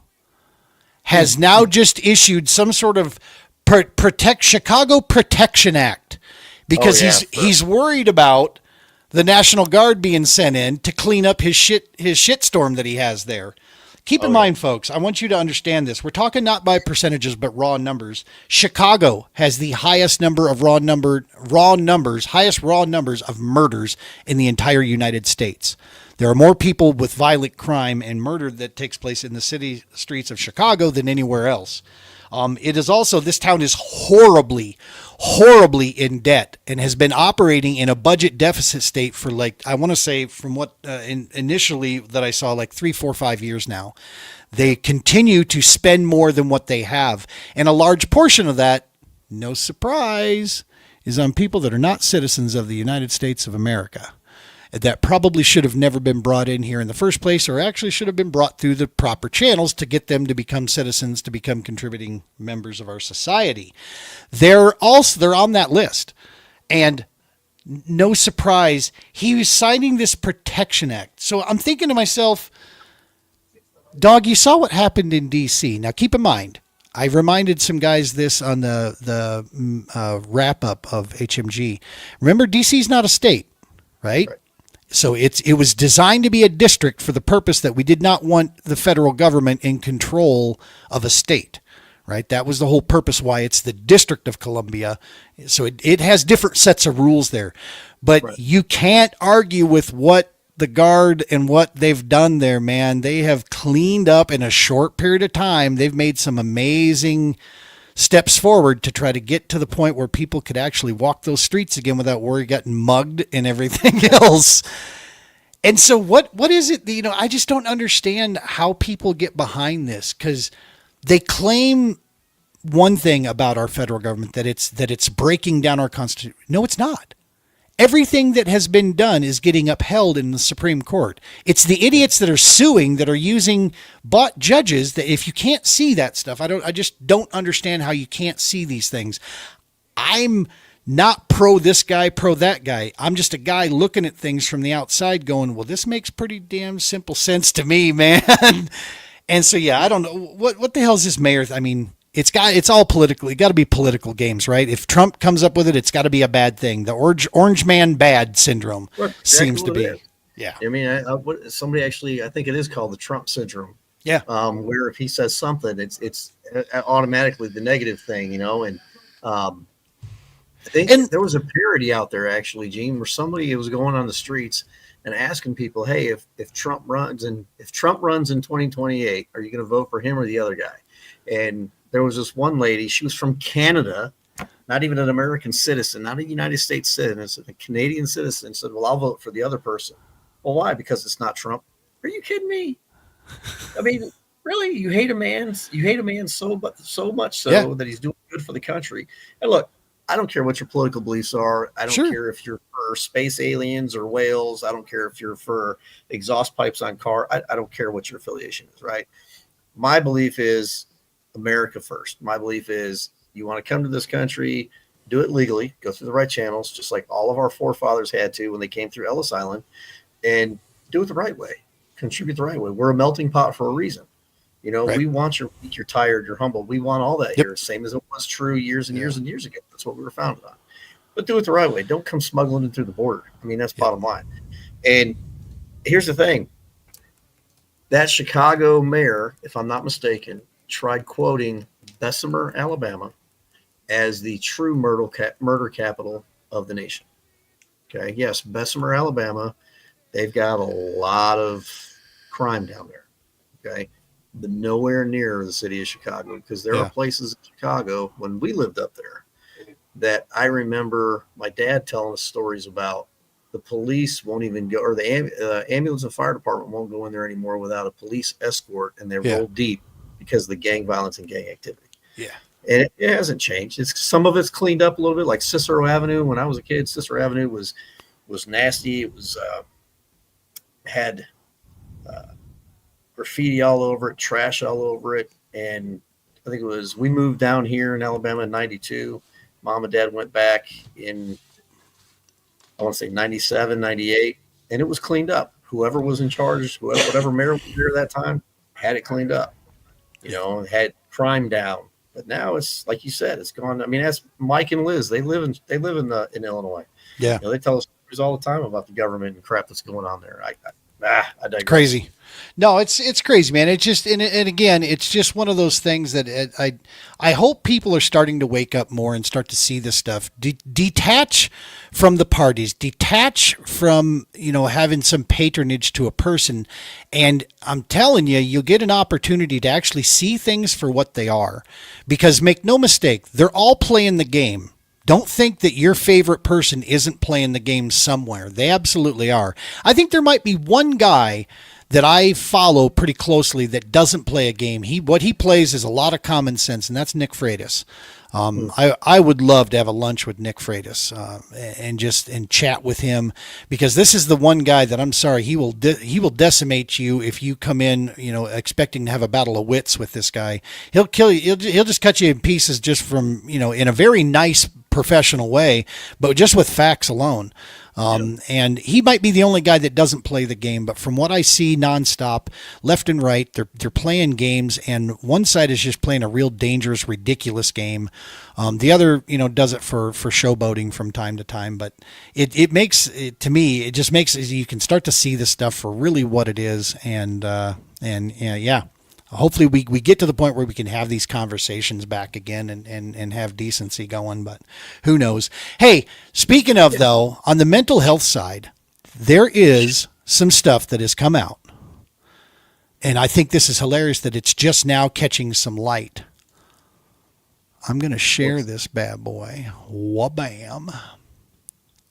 has now just issued some sort of protect Chicago Protection Act Oh because yeah, he's worried about the National Guard being sent in to clean up his shitstorm that he has there. Keep in yeah. mind, folks, I want you to understand this. We're talking not by percentages, but raw numbers. Chicago has the highest number of highest raw numbers of murders in the entire United States. There are more people with violent crime and murder that takes place in the city streets of Chicago than anywhere else. It is also, this town is horribly in debt and has been operating in a budget deficit state for like, I want to say from what initially that I saw, like 3, 4, 5 years now. They continue to spend more than what they have. And a large portion of that, no surprise, is on people that are not citizens of the United States of America, that probably should have never been brought in here in the first place, or actually should have been brought through the proper channels to get them to become citizens, to become contributing members of our society. They're on that list. And no surprise, he was signing this Protection Act. So I'm thinking to myself, dog, you saw what happened in DC. Now keep in mind, I reminded some guys this on the wrap up of HMG. Remember, DC's not a state, right? So it was designed to be a district for the purpose that we did not want the federal government in control of a state, right? That was the whole purpose why it's the District of Columbia. So it has different sets of rules there. But you can't argue with what the Guard and what they've done there, man. They have cleaned up in a short period of time. They've made some amazing steps forward to try to get to the point where people could actually walk those streets again without worry getting mugged and everything else. And so what is it that, I just don't understand how people get behind this, because they claim one thing about our federal government, that it's breaking down our constitution. No, it's not. Everything that has been done is getting upheld in the Supreme Court. It's the idiots that are suing, that are using bought judges, that if you can't see that stuff, I just don't understand how you can't see these things. I'm not pro this guy, pro that guy. I'm just a guy looking at things from the outside going, well, this makes pretty damn simple sense to me, man. And so, yeah, I don't know. What the hell is this mayor? I mean, it's all political. It got to be political games, right? If Trump comes up with it, it's got to be a bad thing. The orange man bad syndrome seems to be. Yeah. I mean, somebody actually, I think it is called the Trump syndrome. Yeah. Where if he says something, it's automatically the negative thing, and I think there was a parody out there actually, Gene, where somebody was going on the streets and asking people, hey, if Trump runs in 2028, are you going to vote for him or the other guy? And there was this one lady, she was from Canada, not even an American citizen, not a United States citizen, a Canadian citizen, said, well, I'll vote for the other person. Well, why? Because it's not Trump. Are you kidding me? I mean, really, you hate a man so much so that he's doing good for the country. And look, I don't care what your political beliefs are. I don't care if you're for space aliens or whales. I don't care if you're for exhaust pipes on car. I don't care what your affiliation is, right? My belief is America first. My belief is you want to come to this country, do it legally, go through the right channels, just like all of our forefathers had to when they came through Ellis Island, and do it the right way, contribute the right way. We're a melting pot for a reason. We want your weak, you're tired, you're humble. We want all that here, same as it was true years and years and years ago. That's what we were founded on. But do it the right way. Don't come smuggling in through the border. I mean, that's bottom line. And here's the thing. That Chicago mayor, if I'm not mistaken, tried quoting Bessemer, Alabama, as the true murder capital of the nation. Okay, yes, Bessemer, Alabama, they've got a lot of crime down there. Okay, but nowhere near the city of Chicago, because there are places in Chicago when we lived up there that I remember my dad telling us stories about. The police won't even go, or the ambulance and fire department won't go in there anymore without a police escort, and they roll deep because of the gang violence and gang activity. Yeah. And it hasn't changed. Some of it's cleaned up a little bit, like Cicero Avenue. When I was a kid, Cicero Avenue was nasty. It was had graffiti all over it, trash all over it. and I think it was we moved down here in Alabama in '92. Mom and Dad went back in, I want to say 97, 98, and it was cleaned up. Whoever was in charge, whatever mayor was there at that time, had it cleaned up. Had crime down. But now it's like you said, it's gone. I mean, that's Mike and Liz. They live in Illinois. Yeah, they tell us stories all the time about the government and crap that's going on there. I digress. crazy. No, it's crazy, man. It's just and again, it's just one of those things that I hope people are starting to wake up more and start to see this stuff. Detach from the parties, detach from having some patronage to a person, and I'm telling you, you'll get an opportunity to actually see things for what they are. Because make no mistake, they're all playing the game. Don't think that your favorite person isn't playing the game somewhere. They absolutely are. I think there might be one guy that I follow pretty closely that doesn't play a game. What he plays is a lot of common sense, and that's Nick Freitas. I would love to have a lunch with Nick Freitas and chat with him, because this is the one guy that, I'm sorry, he will decimate you if you come in expecting to have a battle of wits with this guy. He'll kill you. He'll just cut you in pieces just from in a very nice professional way, but just with facts alone. And he might be the only guy that doesn't play the game, but from what I see nonstop, left and right, they're playing games, and one side is just playing a real dangerous, ridiculous game. The other, does it for showboating from time to time, but it makes it, to me, it just makes it, you can start to see this stuff for really what it is. And yeah. Hopefully we get to the point where we can have these conversations back again and have decency going, but who knows? Hey, speaking of, though, on the mental health side, there is some stuff that has come out. And I think this is hilarious that it's just now catching some light. I'm going to share this bad boy. Wha-bam.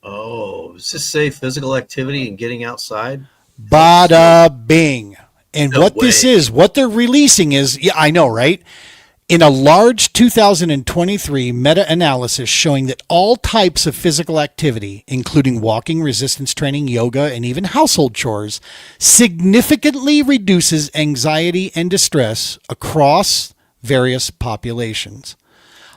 Oh, does this say physical activity and getting outside? Bada bing. And No what way. this is, what they're releasing is, yeah, I know, right? In a large 2023 meta-analysis showing that all types of physical activity, including walking, resistance training, yoga, and even household chores, significantly reduces anxiety and distress across various populations.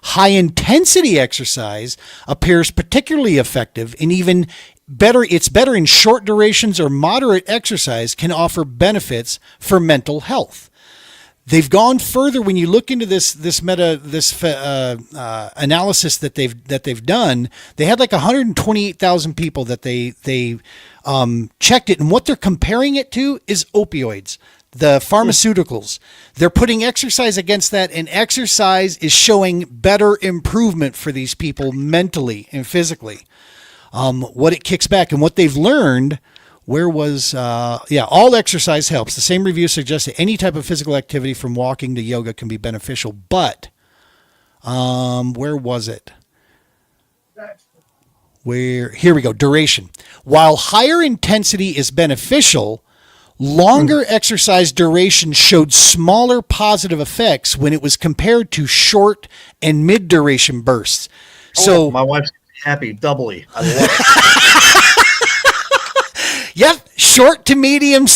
High-intensity exercise appears particularly effective and even it's better in short durations, or moderate exercise can offer benefits for mental health. They've gone further when you look into this analysis that they've done. They had like 128,000 people that they checked it, and what they're comparing it to is opioids, the pharmaceuticals. They're putting exercise against that, and exercise is showing better improvement for these people mentally and physically. What it kicks back, and what they've learned, all exercise helps. The same review suggests that any type of physical activity from walking to yoga can be beneficial, but where was it? Here we go. Duration. While higher intensity is beneficial, longer exercise duration showed smaller positive effects when it was compared to short and mid-duration bursts. So my wife's happy doubly. I love it. Yep, short to medium,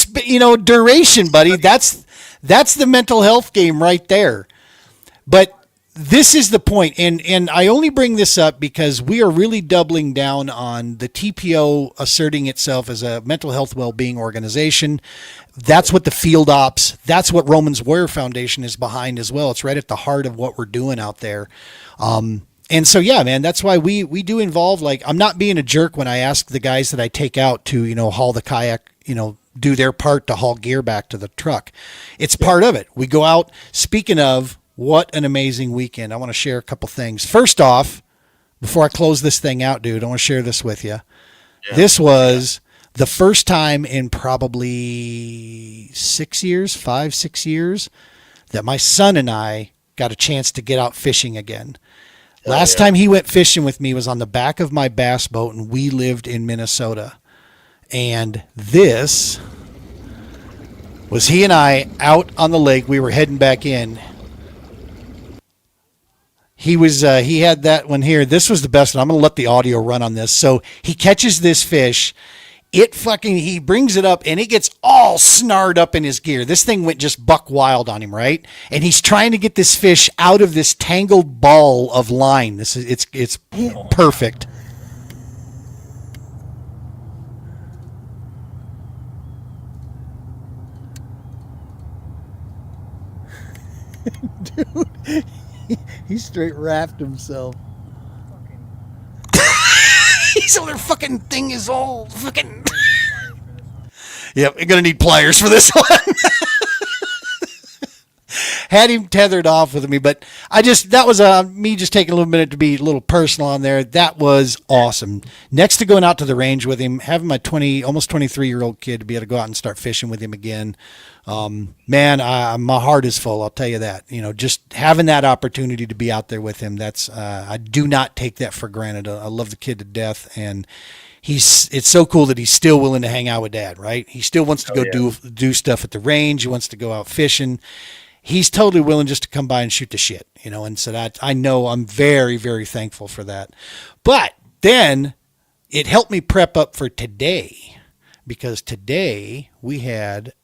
duration, buddy. That's the mental health game right there. But this is the point, and I only bring this up because we are really doubling down on the TPO asserting itself as a mental health well-being organization. That's what the field ops, that's what Romans Warrior Foundation is behind as well. It's right at the heart of what we're doing out there. And so, yeah, man, that's why we do involve, like, I'm not being a jerk when I ask the guys that I take out to, haul the kayak, do their part to haul gear back to the truck. It's part of it. We go out. Speaking of, what an amazing weekend. I want to share a couple things. First off, before I close this thing out, dude, I want to share this with you. Yeah. This was the first time in probably 6 years, that my son and I got a chance to get out fishing again. Last time he went fishing with me was on the back of my bass boat, and we lived in Minnesota. And this was he and I out on the lake. We were heading back in. He had that one here. This was the best one. I'm going to let the audio run on this. So he catches this fish, he brings it up and it gets all snarled up in his gear. This thing went just buck wild on him, right? And he's trying to get this fish out of this tangled ball of line. It's perfect. Dude, he straight wrapped himself. He's over there, fucking thing is all fucking. Yep, you're gonna need pliers for this one. Had him tethered off with me, but that was me just taking a little minute to be a little personal on there. That was awesome. Next to going out to the range with him, having my almost 23-year-old kid to be able to go out and start fishing with him again. Man, my heart is full. I'll tell you that. Just having that opportunity to be out there with him, I do not take that for granted. I love the kid to death, and it's so cool that he's still willing to hang out with Dad, right? He still wants to go do stuff at the range. He wants to go out fishing. He's totally willing just to come by and shoot the shit, and so that I know I'm very, very thankful for that. But then it helped me prep up for today, because today we had,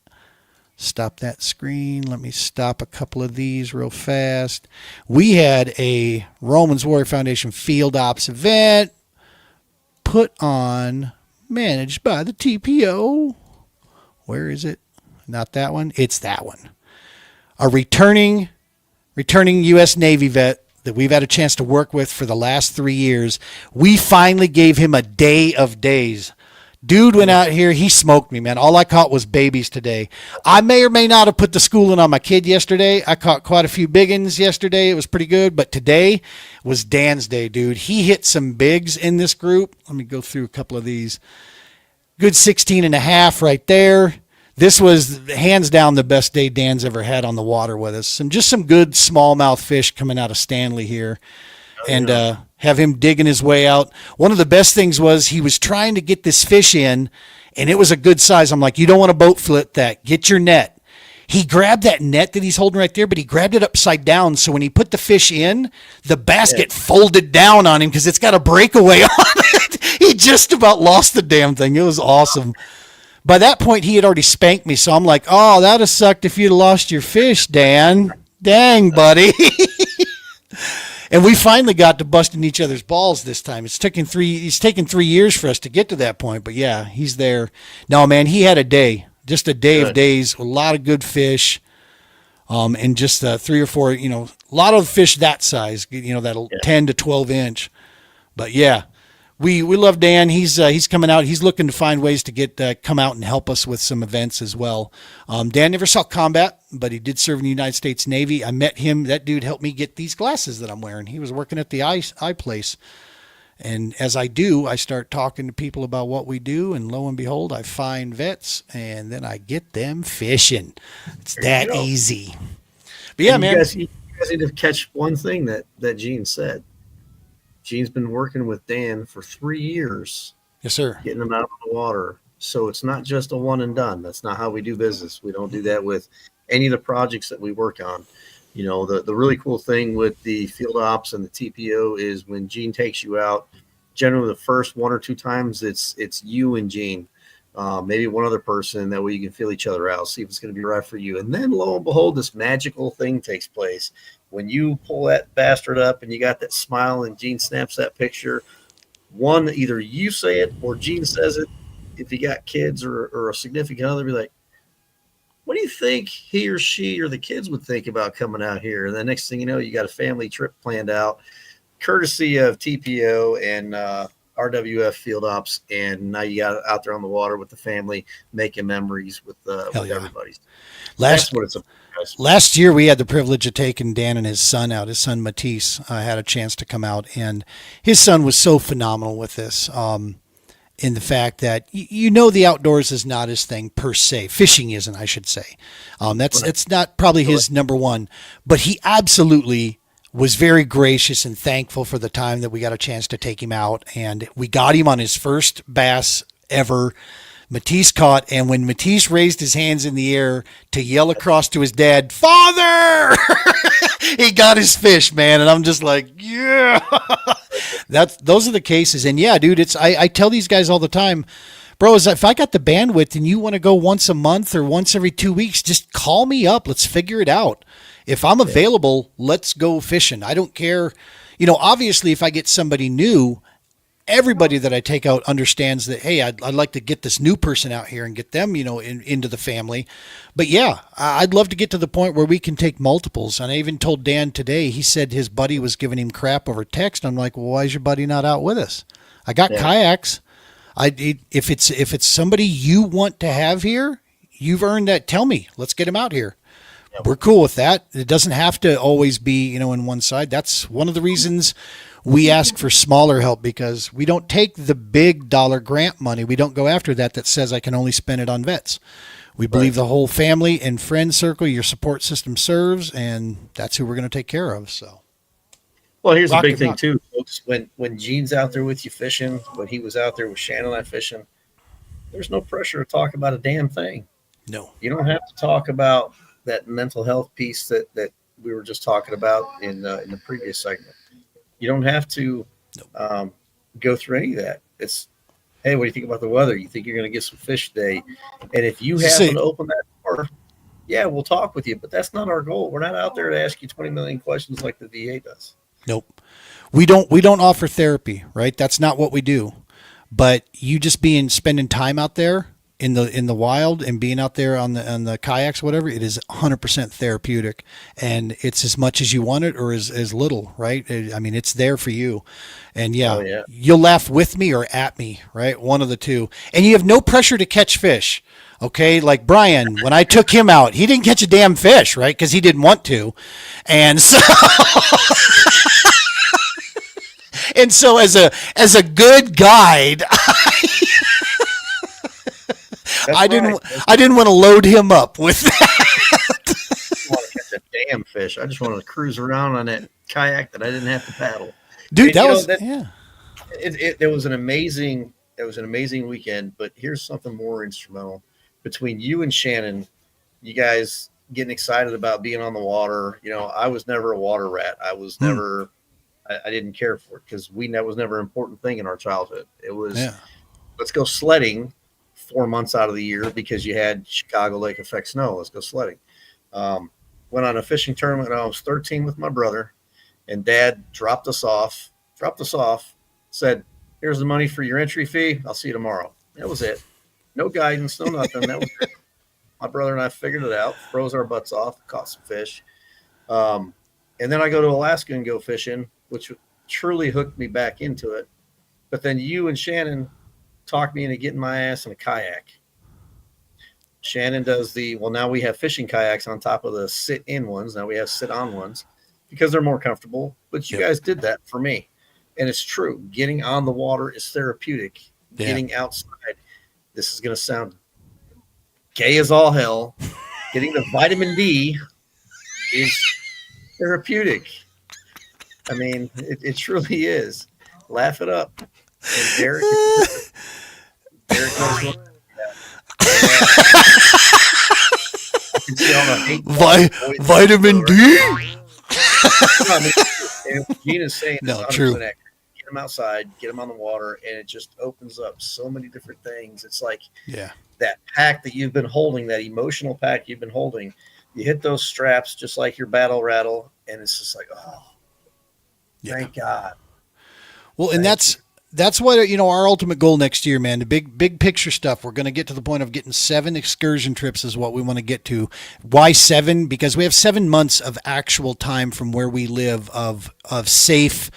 stop that screen. Let me stop a couple of these real fast. We had a Romans Warrior Foundation Field Ops event put on, managed by the TPO. Where is it? Not that one. It's that one. A returning U.S. Navy vet that we've had a chance to work with for the last 3 years. We finally gave him a day of days. Dude went out here. He smoked me, man. All I caught was babies today. I may or may not have put the schooling on my kid yesterday. I caught quite a few big ones yesterday. It was pretty good. But today was Dan's day, dude. He hit some bigs in this group. Let me go through a couple of these. Good 16 and a half right there. This was hands down the best day Dan's ever had on the water with us. Just some good smallmouth fish coming out of Stanley here. And have him digging his way out. One of the best things was he was trying to get this fish in, and it was a good size. I'm like, you don't want to boat flip that. Get your net. He grabbed that net that he's holding right there, but he grabbed it upside down. So when he put the fish in, the basket folded down on him because it's got a breakaway on it. He just about lost the damn thing. It was awesome. By that point, he had already spanked me, so I'm like, oh, that would have sucked if you'd lost your fish, Dan. Dang, buddy. And we finally got to busting each other's balls this time. He's taken 3 years for us to get to that point, but yeah, he's there. No, man, he had a day, just a day of days, a lot of good fish, and just 3 or 4, a lot of fish that size, that'll 10 to 12 inch. But yeah. We love Dan. He's coming out. He's looking to find ways to get come out and help us with some events as well. Dan never saw combat, but he did serve in the United States Navy. I met him. That dude helped me get these glasses that I'm wearing. He was working at the eye place. And as I do, I start talking to people about what we do, and lo and behold, I find vets, and then I get them fishing. It's that easy. But yeah, and man. You guys need to catch one thing that Gene said. Gene's been working with Dan for 3 years. Yes, sir. Getting them out of the water. So it's not just a one and done. That's not how we do business. We don't do that with any of the projects that we work on. The really cool thing with the field ops and the TPO is when Gene takes you out, generally the first 1 or 2 times it's you and Gene. Maybe one other person, that way you can feel each other out, see if it's going to be right for you. And then lo and behold, this magical thing takes place. When you pull that bastard up and you got that smile and Gene snaps that picture, one, either you say it or Gene says it. If you got kids or a significant other, be like, what do you think he or she or the kids would think about coming out here? And the next thing you know, you got a family trip planned out, courtesy of TPO and RWF Field Ops, and now you got out there on the water with the family, making memories with everybody. That's what it's about. Last year, we had the privilege of taking Dan and his son out. His son, Matisse, had a chance to come out, and his son was so phenomenal with this in the fact that, the outdoors is not his thing per se. Fishing isn't, I should say. It's not probably his number one, but he absolutely was very gracious and thankful for the time that we got a chance to take him out, and we got him on his first bass ever. Matisse caught, and when Matisse raised his hands in the air to yell across to his dad, "Father!" he got his fish, man, and I'm just like, yeah. Those are the cases, and yeah, dude, I tell these guys all the time, bro, is if I got the bandwidth and you want to go once a month or once every 2 weeks, just call me up. Let's figure it out. If I'm available, let's go fishing. I don't care. Obviously, if I get somebody new, everybody that I take out understands that, hey, I'd like to get this new person out here and get them, into the family. But yeah, I'd love to get to the point where we can take multiples. And I even told Dan today, he said his buddy was giving him crap over text. I'm like, well, why is your buddy not out with us? I got kayaks. If it's somebody you want to have here, you've earned that. Tell me, let's get him out here. We're cool with that. It doesn't have to always be, in one side. That's one of the reasons we ask for smaller help, because we don't take the big dollar grant money. We don't go after that says I can only spend it on vets. We believe the whole family and friend circle, your support system serves, and that's who we're going to take care of. So, well, here's the big thing too, folks. When Gene's out there with you fishing, when he was out there with Shannon and I fishing, there's no pressure to talk about a damn thing. No, you don't have to talk about that mental health piece that we were just talking about in the previous segment. You don't have to go through any of that. It's, hey, what do you think about the weather? You think you're going to get some fish today? And if you happen to open that door, yeah, we'll talk with you. But that's not our goal. We're not out there to ask you 20 million questions like the VA does. Nope. We don't offer therapy, right? That's not what we do. But you just spending time out there in the wild and being out there on the kayaks, whatever, it is 100% therapeutic, and it's as much as you want it or as little, right? I mean, it's there for you. And you'll laugh with me or at me, right? One of the two. And you have no pressure to catch fish. Okay. Like Brian, when I took him out, he didn't catch a damn fish, right? Cause he didn't want to. And so, and so as a good guide, I didn't want to load him up with that. I didn't want to catch a damn fish. I just wanted to cruise around on that kayak that I didn't have to paddle. Dude, It was an amazing weekend, but here's something more instrumental. Between you and Shannon, you guys getting excited about being on the water. I was never a water rat. I was never, I didn't care for it because that was never an important thing in our childhood. It was, let's go sledding 4 months out of the year because you had Chicago Lake effect snow. Let's go sledding. Went on a fishing tournament when I was 13 with my brother, and Dad dropped us off, said, here's the money for your entry fee. I'll see you tomorrow. That was it. No guidance, no nothing. That was it. My brother and I figured it out, froze our butts off, caught some fish. And then I go to Alaska and go fishing, which truly hooked me back into it. But then you and Shannon talked me into getting my ass in a kayak. Shannon does now we have fishing kayaks on top of the sit-in ones. Now we have sit-on ones because they're more comfortable. But you guys did that for me. And it's true. Getting on the water is therapeutic. Yeah. Getting outside. This is going to sound gay as all hell. Getting the vitamin D is therapeutic. I mean, it truly is. Laugh it up. And Derek knows vitamin D? Gene is saying no, true. Accurate. Get them outside, get them on the water, and it just opens up so many different things. It's like that pack that you've been holding, that emotional pack you've been holding. You hit those straps just like your battle rattle, and it's just like, thank God. Well, and that's what, our ultimate goal next year, man, the big picture stuff. We're going to get to the point of getting 7 excursion trips is what we want to get to. Why 7? Because we have 7 months of actual time from where we live of safe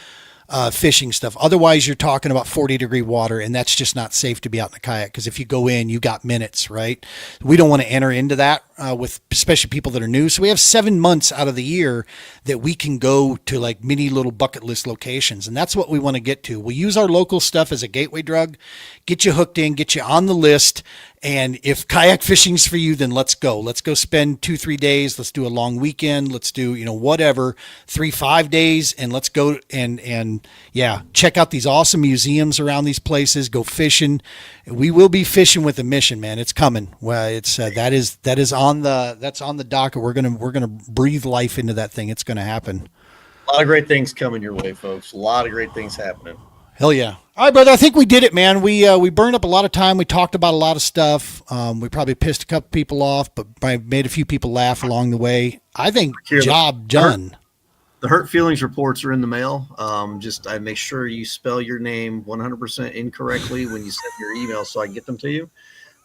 fishing stuff. Otherwise, you're talking about 40-degree water, and that's just not safe to be out in a kayak, because if you go in, you got minutes, right? We don't want to enter into that with especially people that are new. So we have 7 months out of the year that we can go to like mini little bucket list locations, and that's what we want to get to. We'll use our local stuff as a gateway drug, get you hooked in, get you on the list. And if kayak fishing's for you, then let's go. Let's go spend 2-3 days. Let's do a long weekend. Let's do, whatever, 3-5 days. And let's go and check out these awesome museums around these places. Go fishing. We will be fishing with a mission, man. It's coming. Well, it's that's on the docket. We're gonna breathe life into that thing. It's gonna happen. A lot of great things coming your way, folks. A lot of great things happening. Hell yeah. All right, brother. I think we did it, man. We burned up a lot of time. We talked about a lot of stuff. We probably pissed a couple people off, but I made a few people laugh along the way. I think Here, job done. The hurt feelings reports are in the mail. Just I make sure you spell your name 100% incorrectly when you send your email so I can get them to you.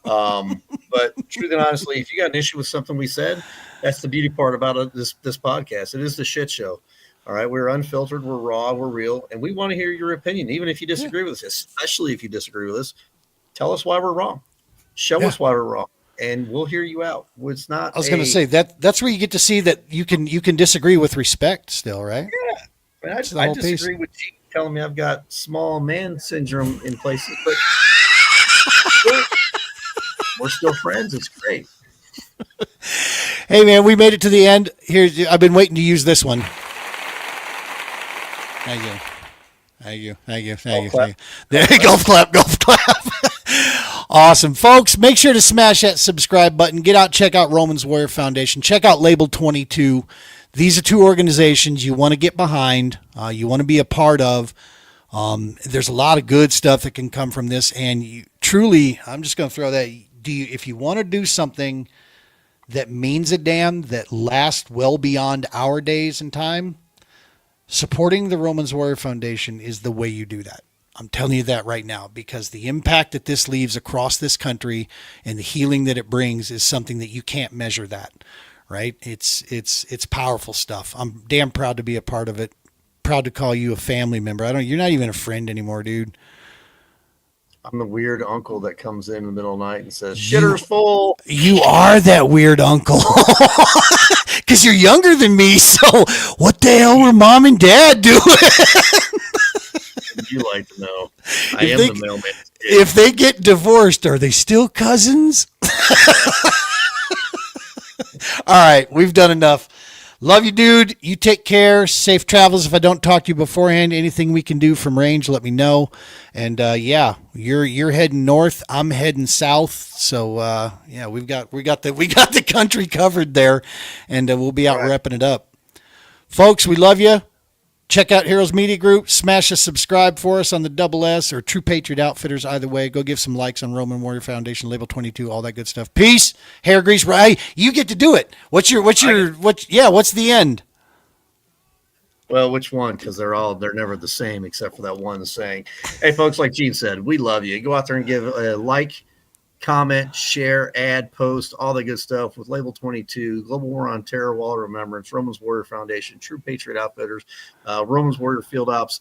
But truly and honestly, if you got an issue with something we said, that's the beauty part about this podcast. It is the shit show. All right, we're unfiltered, we're raw, we're real, and we want to hear your opinion, even if you disagree with us, especially if you disagree with us. Tell us why we're wrong. Show us why we're wrong, and we'll hear you out. It's not. I was going to say that's where you get to see that you can disagree with respect still, right? Yeah, I disagree with Gene telling me I've got small man syndrome in places, but we're still friends. It's great. Hey, man, we made it to the end. Here, I've been waiting to use this one. Thank you. There, golf clap. Awesome, folks. Make sure to smash that subscribe button. Get out, check out Romans Warrior Foundation. Check out Label 22. These are two organizations you want to get behind. You want to be a part of. There's a lot of good stuff that can come from this, and you truly, I'm just going to throw that. If you want to do something that means a damn, that lasts well beyond our days and time, supporting the Romans Warrior Foundation is the way you do that. I'm telling you that right now, because the impact that this leaves across this country and the healing that it brings is something that you can't measure that, right? It's powerful stuff. I'm damn proud to be a part of it. Proud to call you a family member. You're not even a friend anymore, dude. I'm the weird uncle that comes in the middle of the night and says, "Shitter's full." You are that weird uncle. Because you're younger than me, so what the hell were mom and dad doing? You like to know. I am the mailman. If they get divorced, are they still cousins? All right, we've done enough. Love you, dude. You take care. Safe travels. If I don't talk to you beforehand, anything we can do from range, let me know. And you're heading north. I'm heading south. So we got the country covered there, and we'll be out repping it up, folks. We love you. Check out Heroes Media Group. Smash a subscribe for us on the Double S or True Patriot Outfitters. Either way, go give some likes on Roman Warrior Foundation, Label 22, all that good stuff. Peace. Hair grease. Right, you get to do it. What's the end? Well, which one? Because they're never the same except for that one saying. Hey, folks, like Gene said, we love you. Go out there and give a like, comment, share, add, post, all that good stuff with Label 22, Global War on Terror, Wall of Remembrance, Romans Warrior Foundation, True Patriot Outfitters, Romans Warrior Field Ops.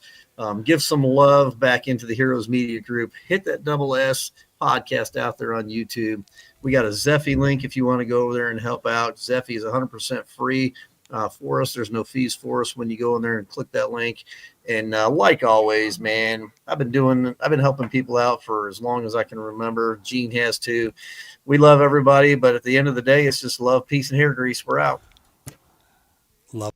Give some love back into the Heroes Media Group. Hit that Double S podcast out there on YouTube. We got a Zeffy link if you want to go over there and help out. Zeffy is 100% free for us. There's no fees for us when you go in there and click that link. And like always, man, I've been helping people out for as long as I can remember. Gene has too. We love everybody, but at the end of the day, it's just love, peace, and hair grease. We're out. Love.